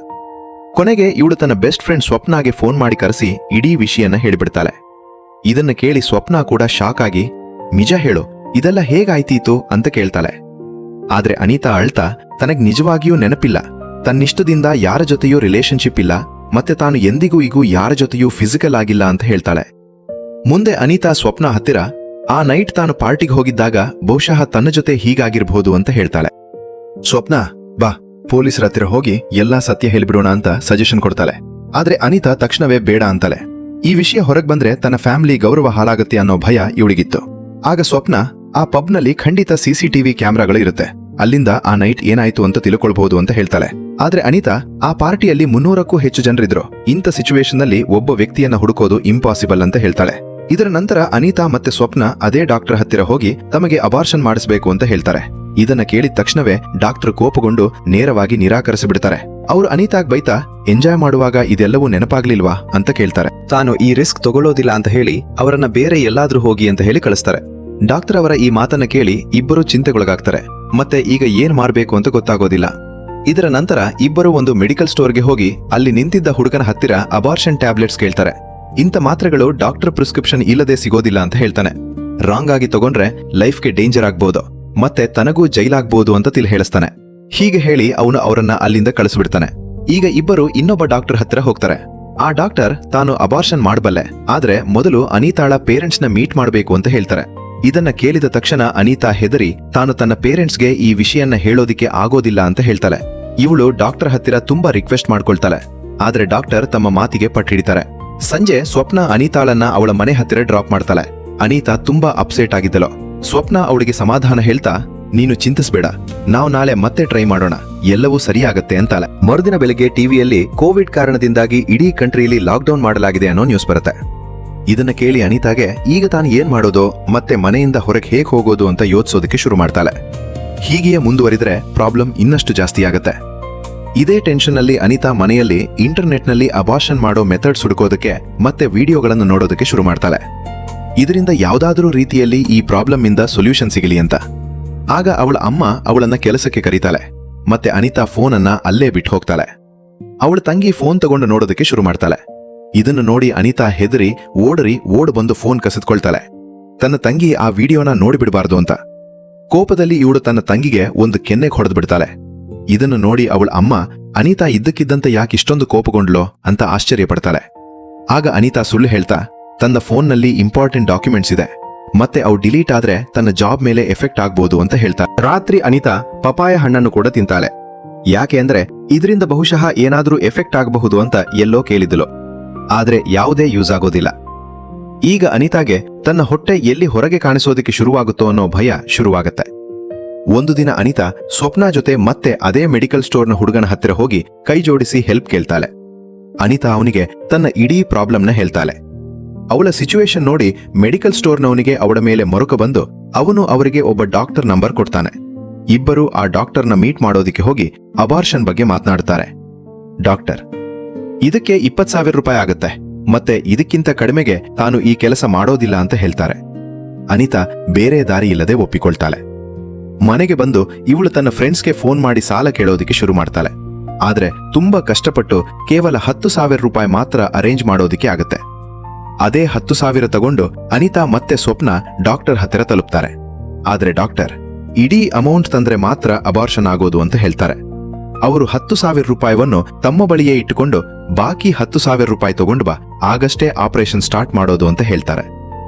S1: ಕೊನೆಗೆ ಇವಳು ತನ್ನ ಬೆಸ್ಟ್ ಫ್ರೆಂಡ್ ಸ್ವಪ್ನಾಗೆ ಫೋನ್ ಮಾಡಿ ಕರೆಸಿ ಇಡೀ ವಿಷಯನ ಹೇಳಿಬಿಡ್ತಾಳೆ. ಇದನ್ನ ಕೇಳಿ ಸ್ವಪ್ನ ಕೂಡ ಶಾಕ್ ಆಗಿ, ನಿಜ ಹೇಳು, ಇದೆಲ್ಲ ಹೇಗಾಯ್ತೀತು ಅಂತ ಕೇಳ್ತಾಳೆ. ಆದ್ರೆ ಅನಿತಾ ಅಳ್ತಾ ತನಗ್ ನಿಜವಾಗಿಯೂ ನೆನಪಿಲ್ಲ, ತನ್ನಿಷ್ಟದಿಂದ ಯಾರ ಜೊತೆಯೂ ರಿಲೇಶನ್ಶಿಪ್ ಇಲ್ಲ, ಮತ್ತೆ ತಾನು ಎಂದಿಗೂ ಈಗ ಯಾರ ಜೊತೆಯೂ ಫಿಸಿಕಲ್ ಆಗಿಲ್ಲ ಅಂತ ಹೇಳ್ತಾಳೆ. ಮುಂದೆ ಅನಿತಾ ಸ್ವಪ್ನ ಹತ್ತಿರ ಆ ನೈಟ್ ತಾನು ಪಾರ್ಟಿಗೆ ಹೋಗಿದ್ದಾಗ ಬಹುಶಃ ತನ್ನ ಜೊತೆ ಹೀಗಾಗಿರ್ಬಹುದು ಅಂತ ಹೇಳ್ತಾಳೆ. ಸ್ವಪ್ನ ಬಾ, ಪೊಲೀಸರ ಹತ್ತಿರ ಹೋಗಿ ಎಲ್ಲಾ ಸತ್ಯ ಹೇಳ್ಬಿಡೋಣ ಅಂತ ಸಜೆಷನ್ ಕೊಡ್ತಾಳೆ. ಆದ್ರೆ ಅನಿತಾ ತಕ್ಷಣವೇ ಬೇಡ ಅಂತಾಳೆ. ಈ ವಿಷಯ ಹೊರಗೆ ಬಂದ್ರೆ ತನ್ನ ಫ್ಯಾಮಿಲಿ ಗೌರವ ಹಾಳಾಗತ್ತೆ ಅನ್ನೋ ಭಯ ಇವಳಿಗಿತ್ತು. ಆಗ ಸ್ವಪ್ನ, ಆ ಪಬ್ನಲ್ಲಿ ಖಂಡಿತ ಸಿಸಿಟಿವಿ ಕ್ಯಾಮೆರಾಗಳು ಇರುತ್ತೆ, ಅಲ್ಲಿಂದ ಆ ನೈಟ್ ಏನಾಯ್ತು ಅಂತ ತಿಳ್ಕೊಳ್ಬಹುದು ಅಂತ ಹೇಳ್ತಾಳೆ. ಆದ್ರೆ ಅನಿತಾ, ಆ ಪಾರ್ಟಿಯಲ್ಲಿ 300ಕ್ಕೂ ಹೆಚ್ಚು ಜನರಿದ್ರು, ಇಂಥ ಸಿಚುವೇಶನ್ ನಲ್ಲಿ ಒಬ್ಬ ವ್ಯಕ್ತಿಯನ್ನ ಹುಡುಕೋದು ಇಂಪಾಸಿಬಲ್ ಅಂತ ಹೇಳ್ತಾಳೆ. ಇದರ ನಂತರ ಅನಿತಾ ಮತ್ತೆ ಸ್ವಪ್ನ ಅದೇ ಡಾಕ್ಟರ್ ಹತ್ತಿರ ಹೋಗಿ ತಮಗೆ ಅಬಾರ್ಷನ್ ಮಾಡಿಸಬೇಕು ಅಂತ ಹೇಳ್ತಾರೆ. ಇದನ್ನ ಕೇಳಿದ ತಕ್ಷಣವೇ ಡಾಕ್ಟರ್ ಕೋಪಗೊಂಡು ನೇರವಾಗಿ ನಿರಾಕರಿಸಿಬಿಡ್ತಾರೆ. ಅವರು ಅನಿತಾಗ್ ಬೈತಾ, ಎಂಜಾಯ್ ಮಾಡುವಾಗ ಇದೆಲ್ಲವೂ ನೆನಪಾಗ್ಲಿಲ್ವಾ ಅಂತ ಕೇಳ್ತಾರೆ. ತಾನು ಈ ರಿಸ್ಕ್ ತಗೊಳ್ಳೋದಿಲ್ಲ ಅಂತ ಹೇಳಿ ಅವರನ್ನ ಬೇರೆ ಎಲ್ಲಾದ್ರೂ ಹೋಗಿ ಅಂತ ಹೇಳಿ ಕಳಿಸ್ತಾರೆ. ಡಾಕ್ಟರ್ ಅವರ ಈ ಮಾತನ್ನ ಕೇಳಿ ಇಬ್ಬರು ಚಿಂತೆಗೊಳಗಾಗ್ತಾರೆ. ಮತ್ತೆ ಈಗ ಏನ್ ಮಾಡ್ಬೇಕು ಅಂತ ಗೊತ್ತಾಗೋದಿಲ್ಲ. ಇದರ ನಂತರ ಇಬ್ಬರು ಒಂದು ಮೆಡಿಕಲ್ ಸ್ಟೋರ್ಗೆ ಹೋಗಿ ಅಲ್ಲಿ ನಿಂತಿದ್ದ ಹುಡುಗನ ಹತ್ತಿರ ಅಬಾರ್ಷನ್ ಟ್ಯಾಬ್ಲೆಟ್ಸ್ ಕೇಳ್ತಾರೆ. ಇಂಥ ಮಾತ್ರೆಗಳು ಡಾಕ್ಟರ್ ಪ್ರಿಸ್ಕ್ರಿಪ್ಷನ್ ಇಲ್ಲದೆ ಸಿಗೋದಿಲ್ಲ ಅಂತ ಹೇಳ್ತಾನೆ. ರಾಂಗ್ ಆಗಿ ತಗೊಂಡ್ರೆ ಲೈಫ್ಗೆ ಡೇಂಜರ್ ಆಗ್ಬೋದು, ಮತ್ತೆ ತನಗೂ ಜೈಲಾಗ್ಬೋದು ಅಂತ ಹೇಳಿಸ್ತಾನೆ. ಹೀಗೆ ಹೇಳಿ ಅವನು ಅವರನ್ನ ಅಲ್ಲಿಂದ ಕಳಿಸ್ಬಿಡ್ತಾನೆ. ಈಗ ಇಬ್ಬರು ಇನ್ನೊಬ್ಬ ಡಾಕ್ಟರ್ ಹತ್ತಿರ ಹೋಗ್ತಾರೆ. ಆ ಡಾಕ್ಟರ್ ತಾನು ಅಬಾರ್ಷನ್ ಮಾಡಬಲ್ಲೆ, ಆದ್ರೆ ಮೊದಲು ಅನಿತಾಳ ಪೇರೆಂಟ್ಸ್ ನ ಮೀಟ್ ಮಾಡಬೇಕು ಅಂತ ಹೇಳ್ತಾರೆ. ಇದನ್ನ ಕೇಳಿದ ತಕ್ಷಣ ಅನಿತಾ ಹೆದರಿ ತಾನು ತನ್ನ ಪೇರೆಂಟ್ಸ್ಗೆ ಈ ವಿಷಯನ್ನ ಹೇಳೋದಿಕ್ಕೆ ಆಗೋದಿಲ್ಲ ಅಂತ ಹೇಳ್ತಾಳೆ. ಇವಳು ಡಾಕ್ಟರ್ ಹತ್ತಿರ ತುಂಬಾ ರಿಕ್ವೆಸ್ಟ್ ಮಾಡ್ಕೊಳ್ತಾಳೆ, ಆದ್ರೆ ಡಾಕ್ಟರ್ ತಮ್ಮ ಮಾತಿಗೆ ಪಟ್ಟಿಡಿತಾರೆ. ಸಂಜೆ ಸ್ವಪ್ನ ಅನಿತಾಳನ್ನ ಅವಳ ಮನೆ ಹತ್ತಿರ ಡ್ರಾಪ್ ಮಾಡ್ತಾಳೆ. ಅನಿತಾ ತುಂಬಾ ಅಪ್ಸೆಟ್ ಆಗಿದ್ದಳು. ಸ್ವಪ್ನ ಅವಳಿಗೆ ಸಮಾಧಾನ ಹೇಳ್ತಾ, ನೀನು ಚಿಂತಿಸ್ಬೇಡ, ನಾವು ನಾಳೆ ಮತ್ತೆ ಟ್ರೈ ಮಾಡೋಣ, ಎಲ್ಲವೂ ಸರಿಯಾಗತ್ತೆ ಅಂತಾಳೆ. ಮರುದಿನ ಬೆಳಿಗ್ಗೆ ಟಿವಿಯಲ್ಲಿ ಕೋವಿಡ್ ಕಾರಣದಿಂದಾಗಿ ಇಡೀ ಕಂಟ್ರಿಯಲ್ಲಿ ಲಾಕ್ಡೌನ್ ಮಾಡಲಾಗಿದೆ ಅನ್ನೋ ನ್ಯೂಸ್ ಬರುತ್ತೆ. ಇದನ್ನ ಕೇಳಿ ಅನಿತಾಗೆ ಈಗ ತಾನು ಏನ್ ಮಾಡೋದು ಮತ್ತೆ ಮನೆಯಿಂದ ಹೊರಗೆ ಹೇಗೆ ಹೋಗೋದು ಅಂತ ಯೋಚಿಸೋದಕ್ಕೆ ಶುರು ಮಾಡ್ತಾಳೆ. ಹೀಗೆಯೇ ಮುಂದುವರಿದ್ರೆ ಪ್ರಾಬ್ಲಮ್ ಇನ್ನಷ್ಟು ಜಾಸ್ತಿ ಆಗತ್ತೆ. ಇದೇ ಟೆನ್ಷನ್ ಅಲ್ಲಿ ಅನಿತಾ ಮನೆಯಲ್ಲಿ ಇಂಟರ್ನೆಟ್ ನಲ್ಲಿ ಅಬಾರ್ಷನ್ ಮಾಡೋ ಮೆಥಡ್ಸ್ ಹುಡುಕೋದಕ್ಕೆ ಮತ್ತೆ ವಿಡಿಯೋಗಳನ್ನು ನೋಡೋದಕ್ಕೆ ಶುರು ಮಾಡ್ತಾಳೆ. ಇದರಿಂದ ಯಾವ್ದಾದ್ರೂ ರೀತಿಯಲ್ಲಿ ಈ ಪ್ರಾಬ್ಲಮ್ ಇಂದ ಸೊಲ್ಯೂಷನ್ ಸಿಗಲಿ ಅಂತ. ಆಗ ಅವಳ ಅಮ್ಮ ಅವಳನ್ನ ಕೆಲಸಕ್ಕೆ ಕರೀತಾಳೆ. ಮತ್ತೆ ಅನಿತಾ ಫೋನ್ ಅನ್ನ ಅಲ್ಲೇ ಬಿಟ್ಟು ಹೋಗ್ತಾಳೆ. ಅವಳ ತಂಗಿ ಫೋನ್ ತಗೊಂಡು ನೋಡೋದಕ್ಕೆ ಶುರು ಮಾಡ್ತಾಳೆ. ಇದನ್ನು ನೋಡಿ ಅನಿತಾ ಹೆದರಿ ಓಡ್ ಬಂದು ಫೋನ್ ಕಸಿದ್ಕೊಳ್ತಾಳೆ. ತನ್ನ ತಂಗಿ ಆ ವಿಡಿಯೋನ ನೋಡಿಬಿಡಬಾರ್ದು ಅಂತ. ಕೋಪದಲ್ಲಿ ಇವಳು ತನ್ನ ತಂಗಿಗೆ ಒಂದು ಕೆನ್ನೆಗೆ ಹೊಡೆದು ಬಿಡ್ತಾಳೆ. ಇದನ್ನು ನೋಡಿ ಅವಳ ಅಮ್ಮ ಅನಿತಾ ಇದ್ದಕ್ಕಿದ್ದಂತೆ ಯಾಕೆ ಇಷ್ಟೊಂದು ಕೋಪಗೊಂಡ್ಲೋ ಅಂತ ಆಶ್ಚರ್ಯ ಪಡ್ತಾಳೆ. ಆಗ ಅನಿತಾ ಸುಳ್ಳು ಹೇಳ್ತಾ ತನ್ನ ಫೋನ್ನಲ್ಲಿ ಇಂಪಾರ್ಟೆಂಟ್ ಡಾಕ್ಯುಮೆಂಟ್ಸ್ ಇದೆ, ಮತ್ತೆ ಅವು ಡಿಲೀಟ್ ಆದ್ರೆ ತನ್ನ ಜಾಬ್ ಮೇಲೆ ಎಫೆಕ್ಟ್ ಆಗ್ಬೋದು ಅಂತ ಹೇಳ್ತಾ ರಾತ್ರಿ ಅನಿತಾ ಪಪಾಯ ಹಣ್ಣನ್ನು ಕೂಡ ತಿಂತಾಳೆ. ಯಾಕೆ ಅಂದ್ರೆ ಇದರಿಂದ ಬಹುಶಃ ಏನಾದ್ರೂ ಎಫೆಕ್ಟ್ ಆಗಬಹುದು ಅಂತ ಎಲ್ಲೋ ಕೇಳಿದಳು, ಆದ್ರೆ ಯಾವುದೇ ಯೂಸ್ ಆಗೋದಿಲ್ಲ. ಈಗ ಅನಿತಾಗೆ ತನ್ನ ಹೊಟ್ಟೆ ಎಲ್ಲಿ ಹೊರಗೆ ಕಾಣಿಸೋದಕ್ಕೆ ಶುರುವಾಗುತ್ತೋ ಅನ್ನೋ ಭಯ ಶುರುವಾಗತ್ತೆ. ಒಂದು ದಿನ ಅನಿತಾ ಸ್ವಪ್ನ ಜೊತೆ ಮತ್ತೆ ಅದೇ ಮೆಡಿಕಲ್ ಸ್ಟೋರ್ನ ಹುಡುಗನ ಹತ್ತಿರ ಹೋಗಿ ಕೈ ಜೋಡಿಸಿ ಹೆಲ್ಪ್ ಕೇಳ್ತಾಳೆ. ಅನಿತಾ ಅವನಿಗೆ ತನ್ನ ಇಡೀ ಪ್ರಾಬ್ಲಮ್ನ ಹೇಳ್ತಾಳೆ. ಅವಳ ಸಿಚುವೇಶನ್ ನೋಡಿ ಮೆಡಿಕಲ್ ಸ್ಟೋರ್ನವನಿಗೆ ಅವಳ ಮೇಲೆ ಮರುಕ ಬಂದು ಅವನು ಅವರಿಗೆ ಒಬ್ಬ ಡಾಕ್ಟರ್ ನಂಬರ್ ಕೊಡ್ತಾನೆ. ಇಬ್ಬರು ಆ ಡಾಕ್ಟರ್ನ ಮೀಟ್ ಮಾಡೋದಿಕ್ಕೆ ಹೋಗಿ ಅಬಾರ್ಷನ್ ಬಗ್ಗೆ ಮಾತನಾಡ್ತಾರೆ. ಡಾಕ್ಟರ್, ಇದಕ್ಕೆ 20,000 ರೂಪಾಯಿ ಆಗುತ್ತೆ, ಮತ್ತೆ ಇದಕ್ಕಿಂತ ಕಡಿಮೆಗೆ ತಾನು ಈ ಕೆಲಸ ಮಾಡೋದಿಲ್ಲ ಅಂತ ಹೇಳ್ತಾರೆ. ಅನಿತಾ ಬೇರೆ ದಾರಿ ಇಲ್ಲದೆ ಒಪ್ಪಿಕೊಳ್ತಾಳೆ. ಮನೆಗೆ ಬಂದು ಇವಳು ತನ್ನ ಫ್ರೆಂಡ್ಸ್ಗೆ ಫೋನ್ ಮಾಡಿ ಸಾಲ ಕೇಳೋದಿಕ್ಕೆ ಶುರು ಮಾಡ್ತಾಳೆ. ಆದ್ರೆ ತುಂಬಾ ಕಷ್ಟಪಟ್ಟು ಕೇವಲ 10,000 ರೂಪಾಯಿ ಮಾತ್ರ ಅರೇಂಜ್ ಮಾಡೋದಿಕ್ಕೆ ಆಗುತ್ತೆ. ಅದೇ 10,000 ತಗೊಂಡು ಅನಿತಾ ಮತ್ತೆ ಸ್ವಪ್ನ ಡಾಕ್ಟರ್ ಹತ್ತಿರ ತಲುಪ್ತಾರೆ. ಆದ್ರೆ ಡಾಕ್ಟರ್ ಇಡೀ ಅಮೌಂಟ್ ತಂದ್ರೆ ಮಾತ್ರ ಅಬಾರ್ಷನ್ ಆಗೋದು ಅಂತ ಹೇಳ್ತಾರೆ. ಅವರು 10,000 ರೂಪಾಯಿಯನ್ನು ತಮ್ಮ ಬಳಿಯೇ ಇಟ್ಟುಕೊಂಡು ಬಾಕಿ 10,000 ರೂಪಾಯಿ ತಗೊಂಡು ಬಾ, ಆಗಷ್ಟೇ ಆಪರೇಷನ್ ಸ್ಟಾರ್ಟ್ ಮಾಡೋದು ಅಂತ ಹೇಳ್ತಾರೆ.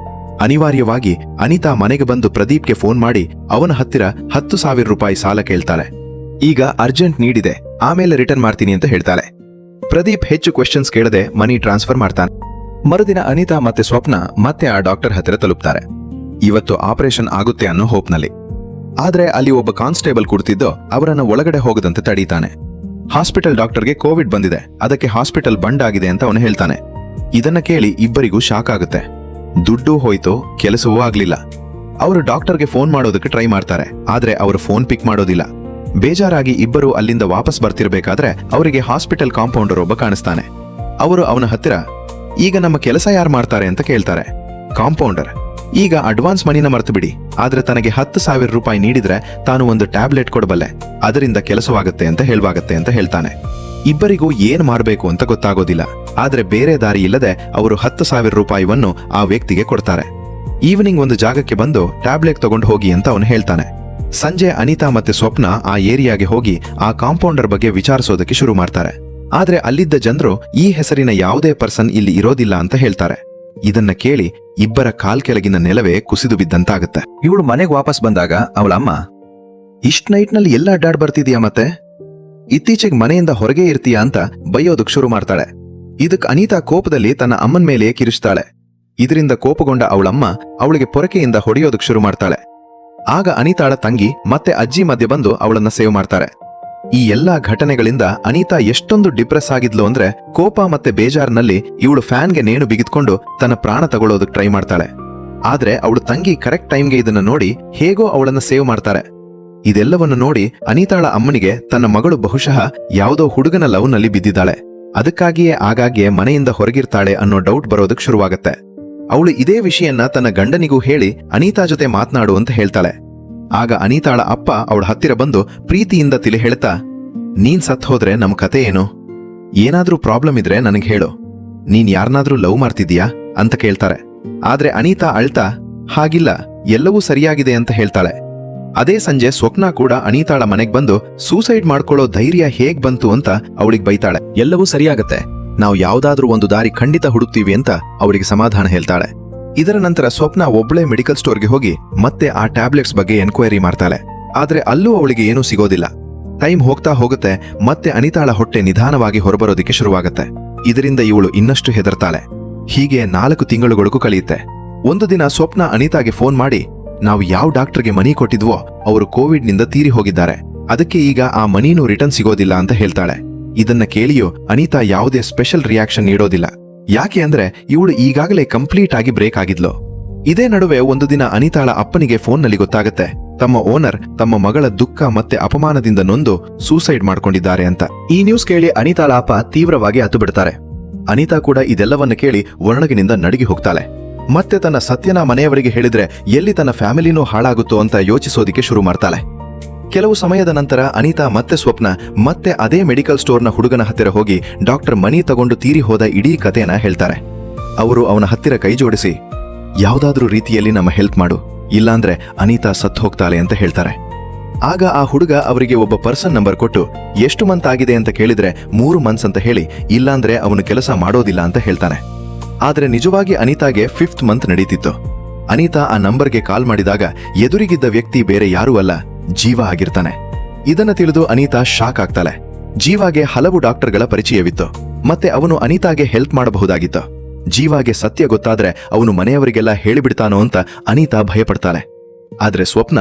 S1: ಅನಿವಾರ್ಯವಾಗಿ ಅನಿತಾ ಮನೆಗೆ ಬಂದು ಪ್ರದೀಪ್ಗೆ ಫೋನ್ ಮಾಡಿ ಅವನ ಹತ್ತಿರ 10,000 ರೂಪಾಯಿ ಸಾಲ ಕೇಳ್ತಾಳೆ. ಈಗ ಅರ್ಜೆಂಟ್ ನೀಡಿದೆ, ಆಮೇಲೆ ರಿಟರ್ನ್ ಮಾಡ್ತೀನಿ ಅಂತ ಹೇಳ್ತಾಳೆ. ಪ್ರದೀಪ್ ಹೆಚ್ಚು ಕ್ವೆಶ್ಚನ್ಸ್ ಕೇಳದೆ ಮನಿ ಟ್ರಾನ್ಸ್ಫರ್ ಮಾಡ್ತಾನೆ. ಮರುದಿನ ಅನಿತಾ ಮತ್ತೆ ಸ್ವಪ್ನ ಮತ್ತೆ ಆ ಡಾಕ್ಟರ್ ಹತ್ತಿರ ತಲುಪ್ತಾರೆ. ಇವತ್ತು ಆಪರೇಷನ್ ಆಗುತ್ತೆ ಅನ್ನೋ ಹೋಪ್ನಲ್ಲಿ. ಆದ್ರೆ ಅಲ್ಲಿ ಒಬ್ಬ ಕಾನ್ಸ್ಟೇಬಲ್ ಕುಳಿತಿದ್ದು ಅವರನ್ನ ಒಳಗಡೆ ಹೋಗದಂತೆ ತಡೀತಾನೆ. ಹಾಸ್ಪಿಟಲ್ ಡಾಕ್ಟರ್ಗೆ ಕೋವಿಡ್ ಬಂದಿದೆ, ಅದಕ್ಕೆ ಹಾಸ್ಪಿಟಲ್ ಬಂಡ್ ಆಗಿದೆ ಅಂತ ಅವನು ಹೇಳ್ತಾನೆ. ಇದನ್ನ ಕೇಳಿ ಇಬ್ಬರಿಗೂ ಶಾಕ್ ಆಗುತ್ತೆ. ದುಡ್ಡು ಹೋಯ್ತು, ಕೆಲಸವೂ ಆಗ್ಲಿಲ್ಲ. ಅವರು ಡಾಕ್ಟರ್ಗೆ ಫೋನ್ ಮಾಡೋದಕ್ಕೆ ಟ್ರೈ ಮಾಡ್ತಾರೆ, ಆದ್ರೆ ಅವರು ಫೋನ್ ಪಿಕ್ ಮಾಡೋದಿಲ್ಲ. ಬೇಜಾರಾಗಿ ಇಬ್ಬರು ಅಲ್ಲಿಂದ ವಾಪಸ್ ಬರ್ತಿರ್ಬೇಕಾದ್ರೆ ಅವರಿಗೆ ಹಾಸ್ಪಿಟಲ್ ಕಾಂಪೌಂಡರ್ ಒಬ್ಬ ಕಾಣಿಸ್ತಾನೆ. ಅವರು ಅವನ ಹತ್ತಿರ ಈಗ ನಮ್ಮ ಕೆಲಸ ಯಾರು ಮಾಡ್ತಾರೆ ಅಂತ ಕೇಳ್ತಾರೆ. ಕಾಂಪೌಂಡರ್ ಈಗ ಅಡ್ವಾನ್ಸ್ ಮನಿನ ಮರೆತು ಬಿಡಿ, ಆದ್ರೆ ತನಗೆ 10,000 ರೂಪಾಯಿ ನೀಡಿದ್ರೆ ತಾನು ಒಂದು ಟ್ಯಾಬ್ಲೆಟ್ ಕೊಡಬಲ್ಲೆ, ಅದರಿಂದ ಕೆಲಸವಾಗುತ್ತೆ ಅಂತ ಹೇಳ್ತಾನೆ. ಇಬ್ಬರಿಗೂ ಏನ್ ಮಾಡಬೇಕು ಅಂತ ಗೊತ್ತಾಗೋದಿಲ್ಲ. ಆದ್ರೆ ಬೇರೆ ದಾರಿ ಇಲ್ಲದೆ ಅವರು 10,000 ರೂಪಾಯಿವನ್ನು ಆ ವ್ಯಕ್ತಿಗೆ ಕೊಡ್ತಾರೆ. ಈವ್ನಿಂಗ್ ಒಂದು ಜಾಗಕ್ಕೆ ಬಂದು ಟ್ಯಾಬ್ಲೆಟ್ ತಗೊಂಡು ಹೋಗಿ ಅಂತ ಅವನು ಹೇಳ್ತಾನೆ. ಸಂಜೆ ಅನಿತಾ ಮತ್ತೆ ಸ್ವಪ್ನ ಆ ಏರಿಯಾಗೆ ಹೋಗಿ ಆ ಕಾಂಪೌಂಡರ್ ಬಗ್ಗೆ ವಿಚಾರಿಸೋದಕ್ಕೆ ಶುರು ಮಾಡ್ತಾರೆ. ಆದ್ರೆ ಅಲ್ಲಿದ್ದ ಜನರು ಈ ಹೆಸರಿನ ಯಾವುದೇ ಪರ್ಸನ್ ಇಲ್ಲಿ ಇರೋದಿಲ್ಲ ಅಂತ ಹೇಳ್ತಾರೆ. ಇದನ್ನ ಕೇಳಿ ಇಬ್ಬರ ಕಾಲ್ ಕೆಳಗಿನ ನೆಲವೇ ಕುಸಿದು ಬಿದ್ದಂತಾಗುತ್ತೆ. ಇವಳು ಮನೆಗೆ ವಾಪಸ್ ಬಂದಾಗ ಅವಳ ಅಮ್ಮ, ಇಷ್ಟ್ ನೈಟ್ ನಲ್ಲಿ ಎಲ್ಲ ಅಡ್ಡಾಡ್ ಬರ್ತಿದ್ಯಾ, ಮತ್ತೆ ಇತ್ತೀಚೆಗೆ ಮನೆಯಿಂದ ಹೊರಗೆ ಇರ್ತೀಯಾ ಅಂತ ಬೈಯೋದಕ್ ಶುರು ಮಾಡ್ತಾಳೆ. ಇದಕ್ ಅನಿತಾ ಕೋಪದಲ್ಲಿ ತನ್ನ ಅಮ್ಮನ ಮೇಲೆ ಕಿರಿಸ್ತಾಳೆ. ಇದರಿಂದ ಕೋಪಗೊಂಡ ಅವಳಮ್ಮ ಅವಳಿಗೆ ಪೊರಕೆಯಿಂದ ಹೊಡೆಯೋದಕ್ಕೆ ಶುರು ಮಾಡ್ತಾಳೆ. ಆಗ ಅನಿತಾಳ ತಂಗಿ ಮತ್ತೆ ಅಜ್ಜಿ ಮಧ್ಯೆ ಬಂದು ಅವಳನ್ನ ಸೇವ್ ಮಾಡ್ತಾರೆ. ಈ ಎಲ್ಲಾ ಘಟನೆಗಳಿಂದ ಅನಿತಾ ಎಷ್ಟೊಂದು ಡಿಪ್ರೆಸ್ ಆಗಿದ್ಲು ಅಂದ್ರೆ ಕೋಪ ಮತ್ತೆ ಬೇಜಾರಿನಲ್ಲಿ ಇವಳು ಫ್ಯಾನ್ಗೆ ನೇಣು ಬಿಗಿದ್ಕೊಂಡು ತನ್ನ ಪ್ರಾಣ ತಗೊಳ್ಳೋದಕ್ಕೆ ಟ್ರೈ ಮಾಡ್ತಾಳೆ. ಆದ್ರೆ ಅವಳು ತಂಗಿ ಕರೆಕ್ಟ್ ಟೈಮ್ಗೆ ಇದನ್ನ ನೋಡಿ ಹೇಗೋ ಅವಳನ್ನ ಸೇವ್ ಮಾಡ್ತಾರೆ. ಇದೆಲ್ಲವನ್ನು ನೋಡಿ ಅನಿತಾಳ ಅಮ್ಮನಿಗೆ ತನ್ನ ಮಗಳು ಬಹುಶಃ ಯಾವುದೋ ಹುಡುಗನ ಲವ್ನಲ್ಲಿ ಬಿದ್ದಿದ್ದಾಳೆ, ಅದಕ್ಕಾಗಿಯೇ ಆಗಾಗ್ಗೆ ಮನೆಯಿಂದ ಹೊರಗಿರ್ತಾಳೆ ಅನ್ನೋ ಡೌಟ್ ಬರೋದಕ್ಕೆ ಶುರುವಾಗತ್ತೆ. ಅವಳು ಇದೇ ವಿಷಯನ್ನ ತನ್ನ ಗಂಡನಿಗೂ ಹೇಳಿ ಅನಿತಾ ಜೊತೆ ಮಾತನಾಡು ಅಂತ ಹೇಳ್ತಾಳೆ. ಆಗ ಅನಿತಾಳ ಅಪ್ಪ ಅವಳ ಹತ್ತಿರ ಬಂದು ಪ್ರೀತಿಯಿಂದ ತಿಳಿ ಹೇಳ್ತಾ, ನೀನ್ ಸತ್ ಹೋದ್ರೆ ನಮ್ ಕತೆ ಏನು? ಏನಾದ್ರೂ ಪ್ರಾಬ್ಲಮ್ ಇದ್ರೆ ನನಗೆ ಹೇಳು. ನೀನ್ ಯಾರನ್ನಾದ್ರೂ ಲವ್ ಮಾಡ್ತಿದ್ಯಾ ಅಂತ ಕೇಳ್ತಾರೆ. ಆದ್ರೆ ಅನಿತಾ ಅಳ್ತಾ, ಹಾಗಿಲ್ಲ, ಎಲ್ಲವೂ ಸರಿಯಾಗಿದೆ ಅಂತ ಹೇಳ್ತಾಳೆ. ಅದೇ ಸಂಜೆ ಸ್ವಪ್ನ ಕೂಡ ಅನಿತಾಳ ಮನೆಗ್ ಬಂದು ಸೂಸೈಡ್ ಮಾಡ್ಕೊಳ್ಳೋ ಧೈರ್ಯ ಹೇಗ್ ಬಂತು ಅಂತ ಅವಳಿಗೆ ಬೈತಾಳೆ. ಎಲ್ಲವೂ ಸರಿಯಾಗತ್ತೆ, ನಾವು ಯಾವ್ದಾದ್ರೂ ಒಂದು ದಾರಿ ಖಂಡಿತ ಹುಡುಕ್ತೀವಿ ಅಂತ ಅವಳಿಗೆ ಸಮಾಧಾನ ಹೇಳ್ತಾಳೆ. ಇದರ ನಂತರ ಸ್ವಪ್ನ ಒಬ್ಬಳೇ ಮೆಡಿಕಲ್ ಸ್ಟೋರ್ಗೆ ಹೋಗಿ ಮತ್ತೆ ಆ ಟ್ಯಾಬ್ಲೆಟ್ಸ್ ಬಗ್ಗೆ ಎನ್ಕ್ವೈರಿ ಮಾಡ್ತಾಳೆ. ಆದ್ರೆ ಅಲ್ಲೂ ಅವಳಿಗೆ ಏನೂ ಸಿಗೋದಿಲ್ಲ. ಟೈಮ್ ಹೋಗ್ತಾ ಹೋಗುತ್ತೆ, ಮತ್ತೆ ಅನಿತಾಳ ಹೊಟ್ಟೆ ನಿಧಾನವಾಗಿ ಹೊರಬರೋದಿಕ್ಕೆ ಶುರುವಾಗತ್ತೆ. ಇದರಿಂದ ಇವಳು ಇನ್ನಷ್ಟು ಹೆದರ್ತಾಳೆ. ಹೀಗೆ 4 ತಿಂಗಳುಗಳಿಗೂ ಕಳೆಯುತ್ತೆ. ಒಂದು ದಿನ ಸ್ವಪ್ನ ಅನಿತಾಗೆ ಫೋನ್ ಮಾಡಿ, ನಾವು ಯಾವ ಡಾಕ್ಟರ್ಗೆ ಮನಿ ಕೊಟ್ಟಿದ್ವೋ ಅವರು ಕೋವಿಡ್ನಿಂದ ತೀರಿ ಹೋಗಿದ್ದಾರೆ, ಅದಕ್ಕೆ ಈಗ ಆ ಮನಿನೂ ರಿಟರ್ನ್ ಸಿಗೋದಿಲ್ಲ ಅಂತ ಹೇಳ್ತಾಳೆ. ಇದನ್ನ ಕೇಳಿಯೋ ಅನಿತಾ ಯಾವುದೇ ಸ್ಪೆಷಲ್ ರಿಯಾಕ್ಷನ್ ನೀಡೋದಿಲ್ಲ. ಯಾಕೆ ಅಂದ್ರೆ ಇವಳು ಈಗಾಗಲೇ ಕಂಪ್ಲೀಟ್ ಆಗಿ ಬ್ರೇಕ್ ಆಗಿದ್ಲು. ಇದೇ ನಡುವೆ ಒಂದು ದಿನ ಅನಿತಾಳ ಅಪ್ಪನಿಗೆ ಫೋನ್ನಲ್ಲಿ ಗೊತ್ತಾಗತ್ತೆ ತಮ್ಮ ಓನರ್ ತಮ್ಮ ಮಗಳ ದುಃಖ ಮತ್ತೆ ಅಪಮಾನದಿಂದ ನೊಂದು ಸೂಸೈಡ್ ಮಾಡ್ಕೊಂಡಿದ್ದಾರೆ ಅಂತ. ಈ ನ್ಯೂಸ್ ಕೇಳಿ ಅನಿತಾಳ ಅಪ್ಪ ತೀವ್ರವಾಗಿ ಹತ್ತು ಬಿಡ್ತಾರೆ. ಅನಿತಾ ಕೂಡ ಇದೆಲ್ಲವನ್ನ ಕೇಳಿ ಒಳಗಿನಿಂದ ನಡುಗಿ ಹೋಗ್ತಾಳೆ. ಮತ್ತೆ ತನ್ನ ಸತ್ಯನ ಮನೆಯವರಿಗೆ ಹೇಳಿದ್ರೆ ಎಲ್ಲಿ ತನ್ನ ಫ್ಯಾಮಿಲಿನೂ ಹಾಳಾಗುತ್ತೋ ಅಂತ ಯೋಚಿಸೋದಿಕ್ಕೆ ಶುರು ಮಾಡ್ತಾಳೆ. ಕೆಲವು ಸಮಯದ ನಂತರ ಅನಿತಾ ಮತ್ತೆ ಸ್ವಪ್ನ ಮತ್ತೆ ಅದೇ ಮೆಡಿಕಲ್ ಸ್ಟೋರ್ನ ಹುಡುಗನ ಹತ್ತಿರ ಹೋಗಿ ಡಾಕ್ಟರ್ ಮನಿ ತಗೊಂಡು ತೀರಿ ಹೋದ ಇಡೀ ಕಥೆನ ಹೇಳ್ತಾರೆ. ಅವರು ಅವನ ಹತ್ತಿರ ಕೈ ಜೋಡಿಸಿ, ಯಾವ್ದಾದ್ರೂ ರೀತಿಯಲ್ಲಿ ನಮ್ಮ ಹೆಲ್ಪ್ ಮಾಡು, ಇಲ್ಲಾಂದ್ರೆ ಅನಿತಾ ಸತ್ತು ಹೋಗ್ತಾಳೆ ಅಂತ ಹೇಳ್ತಾರೆ. ಆಗ ಆ ಹುಡುಗ ಅವರಿಗೆ ಒಬ್ಬ ಪರ್ಸನ್ ನಂಬರ್ ಕೊಟ್ಟು ಎಷ್ಟು ಮಂತ್ ಆಗಿದೆ ಅಂತ ಕೇಳಿದ್ರೆ 3 ಮಂತ್ಸ್ ಅಂತ ಹೇಳಿ, ಇಲ್ಲಾಂದ್ರೆ ಅವನು ಕೆಲಸ ಮಾಡೋದಿಲ್ಲ ಅಂತ ಹೇಳ್ತಾನೆ. ಆದ್ರೆ ನಿಜವಾಗಿ ಅನಿತಾಗೆ 5th ಮಂತ್ ನಡೀತಿತ್ತು. ಅನಿತಾ ಆ ನಂಬರ್ಗೆ ಕಾಲ್ ಮಾಡಿದಾಗ ಎದುರಿಗಿದ್ದ ವ್ಯಕ್ತಿ ಬೇರೆ ಯಾರೂ ಅಲ್ಲ, ಜೀವ ಆಗಿರ್ತಾನೆ. ಇದನ್ನ ತಿಳಿದು ಅನಿತಾ ಶಾಕ್ ಆಗ್ತಾಳೆ. ಜೀವಾಗೆ ಹಲವು ಡಾಕ್ಟರ್ಗಳ ಪರಿಚಯವಿತ್ತು, ಮತ್ತೆ ಅವನು ಅನಿತಾಗೆ ಹೆಲ್ಪ್ ಮಾಡಬಹುದಾಗಿತ್ತು. ಜೀವಾಗೆ ಸತ್ಯ ಗೊತ್ತಾದ್ರೆ ಅವನು ಮನೆಯವರಿಗೆಲ್ಲ ಹೇಳಿಬಿಡ್ತಾನೋ ಅಂತ ಅನಿತಾ ಭಯಪಡ್ತಾಳೆ. ಆದ್ರೆ ಸ್ವಪ್ನ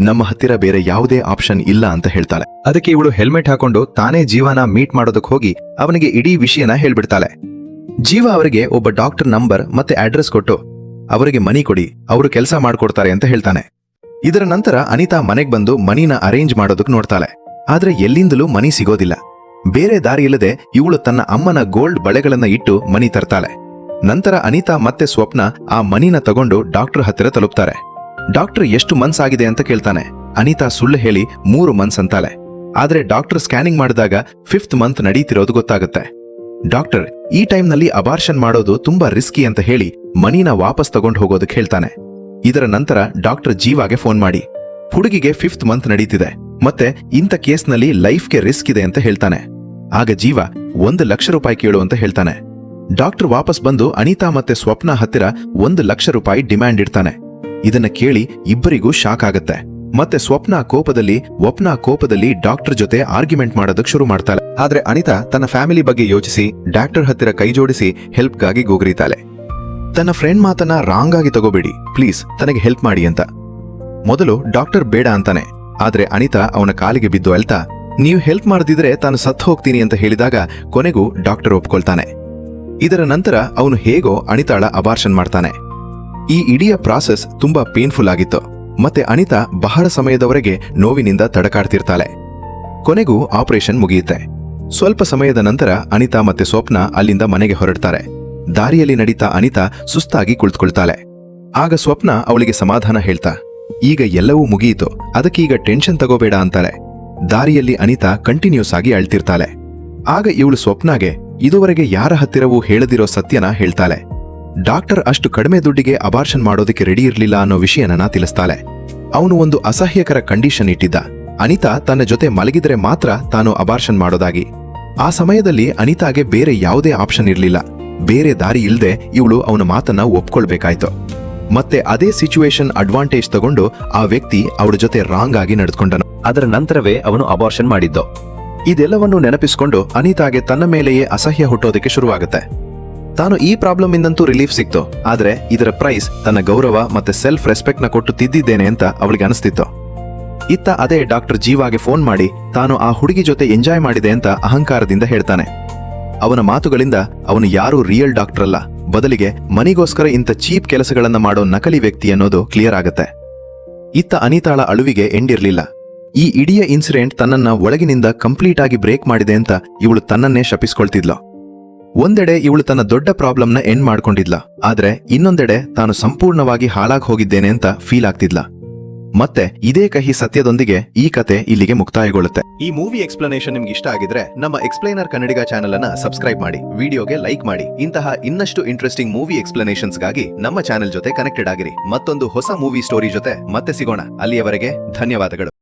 S1: ನಮ್ಮ ಹತ್ತಿರ ಬೇರೆ ಯಾವುದೇ ಆಪ್ಷನ್ ಇಲ್ಲ ಅಂತ ಹೇಳ್ತಾಳೆ. ಅದಕ್ಕೆ ಇವಳು ಹೆಲ್ಮೆಟ್ ಹಾಕೊಂಡು ತಾನೇ ಜೀವನ ಮೀಟ್ ಮಾಡೋದಕ್ಕೆ ಹೋಗಿ ಅವನಿಗೆ ಇಡೀ ವಿಷಯನ ಹೇಳ್ಬಿಡ್ತಾಳೆ. ಜೀವ ಅವರಿಗೆ ಒಬ್ಬ ಡಾಕ್ಟರ್ ನಂಬರ್ ಮತ್ತೆ ಅಡ್ರೆಸ್ ಕೊಟ್ಟು ಅವರಿಗೆ ಮನಿ ಕೊಡಿ, ಅವರು ಕೆಲಸ ಮಾಡ್ಕೊಡ್ತಾರೆ ಅಂತ ಹೇಳ್ತಾನೆ. ಇದರ ನಂತರ ಅನಿತಾ ಮನೆಗ್ ಬಂದು ಮನಿನ ಅರೇಂಜ್ ಮಾಡೋದಕ್ಕೆ ನೋಡ್ತಾಳೆ. ಆದ್ರೆ ಎಲ್ಲಿಂದಲೂ ಮನಿ ಸಿಗೋದಿಲ್ಲ. ಬೇರೆ ದಾರಿ ಇಲ್ಲದೆ ಇವಳು ತನ್ನ ಅಮ್ಮನ ಗೋಲ್ಡ್ ಬಳೆಗಳನ್ನ ಇಟ್ಟು ಮನಿ ತರ್ತಾಳೆ. ನಂತರ ಅನಿತಾ ಮತ್ತೆ ಸ್ವಪ್ನ ಆ ಮನಿನ ತಗೊಂಡು ಡಾಕ್ಟರ್ ಹತ್ತಿರ ತಲುಪ್ತಾರೆ. ಡಾಕ್ಟರ್ ಎಷ್ಟು ಮಂತ್ಸ್ ಆಗಿದೆ ಅಂತ ಕೇಳ್ತಾನೆ. ಅನಿತಾ ಸುಳ್ಳು ಹೇಳಿ 3 ಮಂತ್ಸ್ ಅಂತಾಳೆ. ಆದ್ರೆ ಡಾಕ್ಟರ್ ಸ್ಕ್ಯಾನಿಂಗ್ ಮಾಡಿದಾಗ 5th ಮಂತ್ ನಡೀತಿರೋದು ಗೊತ್ತಾಗುತ್ತೆ. ಡಾಕ್ಟರ್ ಈ ಟೈಮ್ನಲ್ಲಿ ಅಬಾರ್ಷನ್ ಮಾಡೋದು ತುಂಬಾ ರಿಸ್ಕಿ ಅಂತ ಹೇಳಿ ಮನಿನ ವಾಪಸ್ ತಗೊಂಡು ಹೋಗೋದಕ್ಕೆ ಹೇಳ್ತಾನೆ. ಇದರ ನಂತರ ಡಾಕ್ಟರ್ ಜೀವಾಗೆ ಫೋನ್ ಮಾಡಿ ಹುಡುಗಿಗೆ 5th ಮಂತ್ ನಡೀತಿದೆ ಮತ್ತೆ ಇಂಥ ಕೇಸ್ನಲ್ಲಿ ಲೈಫ್ಗೆ ರಿಸ್ಕ್ ಇದೆ ಅಂತ ಹೇಳ್ತಾನೆ. ಆಗ ಜೀವ 1 ಲಕ್ಷ ರೂಪಾಯಿ ಕೇಳು ಅಂತ ಹೇಳ್ತಾನೆ. ಡಾಕ್ಟರ್ ವಾಪಸ್ ಬಂದು ಅನಿತಾ ಮತ್ತೆ ಸ್ವಪ್ನ ಹತ್ತಿರ 1 ಲಕ್ಷ ರೂಪಾಯಿ ಡಿಮ್ಯಾಂಡ್ ಇಡ್ತಾನೆ. ಇದನ್ನ ಕೇಳಿ ಇಬ್ಬರಿಗೂ ಶಾಕ್ ಆಗತ್ತೆ. ಮತ್ತೆ ಸ್ವಪ್ನ ಕೋಪದಲ್ಲಿ ಡಾಕ್ಟರ್ ಜೊತೆ ಆರ್ಗ್ಯುಮೆಂಟ್ ಮಾಡೋದಕ್ಕೆ ಶುರು ಮಾಡ್ತಾಳೆ. ಆದ್ರೆ ಅನಿತಾ ತನ್ನ ಫ್ಯಾಮಿಲಿ ಬಗ್ಗೆ ಯೋಚಿಸಿ ಡಾಕ್ಟರ್ ಹತ್ತಿರ ಕೈ ಜೋಡಿಸಿ ಹೆಲ್ಪ್ಗಾಗಿ ಗೋಗರಿತಾಳೆ. ತನ್ನ ಫ್ರೆಂಡ್ ಮಾತನ್ನ ರಾಂಗ್ ಆಗಿ ತಗೋಬೇಡಿ ಪ್ಲೀಸ್, ತನಗೆ ಹೆಲ್ಪ್ ಮಾಡಿ ಅಂತ. ಮೊದಲು ಡಾಕ್ಟರ್ ಬೇಡ ಅಂತಾನೆ. ಆದ್ರೆ ಅನಿತಾ ಅವನ ಕಾಲಿಗೆ ಬಿದ್ದು ಅಳ್ತಾ, ನೀವು ಹೆಲ್ಪ್ ಮಾಡದಿದ್ರೆ ತಾನು ಸತ್ತು ಹೋಗ್ತೀನಿ ಅಂತ ಹೇಳಿದಾಗ ಕೊನೆಗೂ ಡಾಕ್ಟರ್ ಒಪ್ಕೊಳ್ತಾನೆ. ಇದರ ನಂತರ ಅವನು ಹೇಗೋ ಅನಿತಾಳ ಅಬಾರ್ಷನ್ ಮಾಡ್ತಾನೆ. ಈ ಇಡೀ ಪ್ರಾಸೆಸ್ ತುಂಬಾ ಪೇನ್ಫುಲ್ ಆಗಿತ್ತು. ಮತ್ತೆ ಅನಿತಾ ಬಹಳ ಸಮಯದವರೆಗೆ ನೋವಿನಿಂದ ತಡಕಾಡ್ತಿರ್ತಾಳೆ. ಕೊನೆಗೂ ಆಪರೇಷನ್ ಮುಗಿಯುತ್ತೆ. ಸ್ವಲ್ಪ ಸಮಯದ ನಂತರ ಅನಿತಾ ಮತ್ತೆ ಸ್ವಪ್ನ ಅಲ್ಲಿಂದ ಮನೆಗೆ ಹೊರಡ್ತಾರೆ. ದಾರಿಯಲ್ಲಿ ನಡೀತಾ ಅನಿತಾ ಸುಸ್ತಾಗಿ ಕುಳಿತುಕೊಳ್ತಾಳೆ. ಆಗ ಸ್ವಪ್ನ ಅವಳಿಗೆ ಸಮಾಧಾನ ಹೇಳ್ತಾ, ಈಗ ಎಲ್ಲವೂ ಮುಗಿಯಿತು, ಅದಕ್ಕೀಗ ಟೆನ್ಷನ್ ತಗೋಬೇಡ ಅಂತಾಳೆ. ದಾರಿಯಲ್ಲಿ ಅನಿತಾ ಕಂಟಿನ್ಯೂಸ್ ಆಗಿ ಅಳ್ತಿರ್ತಾಳೆ. ಆಗ ಇವಳು ಸ್ವಪ್ನಾಗೆ ಇದುವರೆಗೆ ಯಾರ ಹತ್ತಿರವೂ ಹೇಳದಿರೋ ಸತ್ಯನ ಹೇಳ್ತಾಳೆ. ಡಾಕ್ಟರ್ ಅಷ್ಟು ಕಡಿಮೆ ದುಡ್ಡಿಗೆ ಅಬಾರ್ಷನ್ ಮಾಡೋದಕ್ಕೆ ರೆಡಿ ಇರ್ಲಿಲ್ಲ ಅನ್ನೋ ವಿಷಯನ ತಿಳಿಸ್ತಾಳೆ. ಅವನು ಒಂದು ಅಸಹ್ಯಕರ ಕಂಡೀಷನ್ ಇಟ್ಟಿದ್ದ, ಅನಿತಾ ತನ್ನ ಜೊತೆ ಮಲಗಿದ್ರೆ ಮಾತ್ರ ತಾನು ಅಬಾರ್ಷನ್ ಮಾಡೋದಾಗಿ. ಆ ಸಮಯದಲ್ಲಿ ಅನಿತಾಗೆ ಬೇರೆ ಯಾವುದೇ ಆಪ್ಷನ್ ಇರಲಿಲ್ಲ. ಬೇರೆ ದಾರಿ ಇಲ್ಲದೆ ಇವಳು ಅವನ ಮಾತನ್ನ ಒಪ್ಕೊಳ್ಬೇಕಾಯ್ತು. ಮತ್ತೆ ಅದೇ ಸಿಚುವೇಶನ್ ಅಡ್ವಾಂಟೇಜ್ ತಗೊಂಡು ಆ ವ್ಯಕ್ತಿ ಅವಳ ಜೊತೆ ರಾಂಗ್ ಆಗಿ ನಡೆದುಕೊಂಡನು. ಅದರ ನಂತರವೇ ಅವನು ಅಬಾರ್ಷನ್ ಮಾಡಿದ್ದು. ಇದೆಲ್ಲವನ್ನು ನೆನಪಿಸಿಕೊಂಡು ಅನಿತಾಗೆ ತನ್ನ ಮೇಲೆಯೇ ಅಸಹ್ಯ ಹುಟ್ಟೋದಕ್ಕೆ ಶುರುವಾಗುತ್ತೆ. ತಾನು ಈ ಪ್ರಾಬ್ಲಮ್ ಇಂದಂತೂ ರಿಲೀಫ್ ಸಿಕ್ತು, ಆದ್ರೆ ಇದರ ಪ್ರೈಸ್ ತನ್ನ ಗೌರವ ಮತ್ತೆ ಸೆಲ್ಫ್ ರೆಸ್ಪೆಕ್ಟ್ ನ ಕೊಟ್ಟು ತಿದ್ದಿದ್ದೇನೆ ಅಂತ ಅವಳಿಗೆ ಅನಿಸ್ತಿತ್ತು. ಇತ್ತ ಅದೇ ಡಾಕ್ಟರ್ ಜೀವಾಗೆ ಫೋನ್ ಮಾಡಿ ತಾನು ಆ ಹುಡುಗಿ ಜೊತೆ ಎಂಜಾಯ್ ಮಾಡಿದೆ ಅಂತ ಅಹಂಕಾರದಿಂದ ಹೇಳ್ತಾನೆ. ಅವನ ಮಾತುಗಳಿಂದ ಅವನು ಯಾರೂ ರಿಯಲ್ ಡಾಕ್ಟರ್ ಅಲ್ಲ, ಬದಲಿಗೆ ಮನಿಗೋಸ್ಕರ ಇಂಥ ಚೀಪ್ ಕೆಲಸಗಳನ್ನ ಮಾಡೋ ನಕಲಿ ವ್ಯಕ್ತಿ ಅನ್ನೋದು ಕ್ಲಿಯರ್ ಆಗತ್ತೆ. ಇತ್ತ ಅನಿತಾಳ ಅಳುವಿಗೆ ಎಂಡಿರ್ಲಿಲ್ಲ. ಈ ಇಡೀ ಇನ್ಸಿಡೆಂಟ್ ತನ್ನನ್ನ ಒಳಗಿನಿಂದ ಕಂಪ್ಲೀಟ್ ಆಗಿ ಬ್ರೇಕ್ ಮಾಡಿದೆ ಅಂತ ಇವಳು ತನ್ನನ್ನೇ ಶಪಿಸ್ಕೊಳ್ತಿದ್ಲು. ಒಂದೆಡೆ ಇವಳು ತನ್ನ ದೊಡ್ಡ ಪ್ರಾಬ್ಲಮ್ನ ಎಂಡ್ ಮಾಡ್ಕೊಂಡಿದ್ಲ, ಆದ್ರೆ ಇನ್ನೊಂದೆಡೆ ತಾನು ಸಂಪೂರ್ಣವಾಗಿ ಹಾಳಾಗಿ ಹೋಗಿದ್ದೇನೆ ಅಂತ ಫೀಲ್ ಆಗ್ತಿದ್ಲ. ಮತ್ತೆ ಇದೇ ಕಹಿ ಸತ್ಯದೊಂದಿಗೆ ಈ ಕತೆ ಇಲ್ಲಿಗೆ ಮುಕ್ತಾಯಗೊಳ್ಳುತ್ತೆ. ಈ ಮೂವಿ ಎಕ್ಸ್ಪ್ಲನೇಷನ್ ನಿಮ್ಗೆ ಇಷ್ಟ ಆಗಿದ್ರೆ ನಮ್ಮ ಎಕ್ಸ್ಪ್ಲೈನರ್ ಕನ್ನಡಿಗ ಚಾನೆಲ್ ಅನ್ನ ಸಬ್ಸ್ಕ್ರೈಬ್ ಮಾಡಿ, ವಿಡಿಯೋಗೆ ಲೈಕ್ ಮಾಡಿ. ಇಂತಹ ಇನ್ನಷ್ಟು ಇಂಟ್ರೆಸ್ಟಿಂಗ್ ಮೂವಿ ಎಕ್ಸ್ಪ್ಲನೇಷನ್ಸ್ಗಾಗಿ ನಮ್ಮ ಚಾನೆಲ್ ಜೊತೆ ಕನೆಕ್ಟೆಡ್ ಆಗಿರಿ. ಮತ್ತೊಂದು ಹೊಸ ಮೂವಿ ಸ್ಟೋರಿ ಜೊತೆ ಮತ್ತೆ ಸಿಗೋಣ. ಅಲ್ಲಿಯವರೆಗೆ ಧನ್ಯವಾದಗಳು.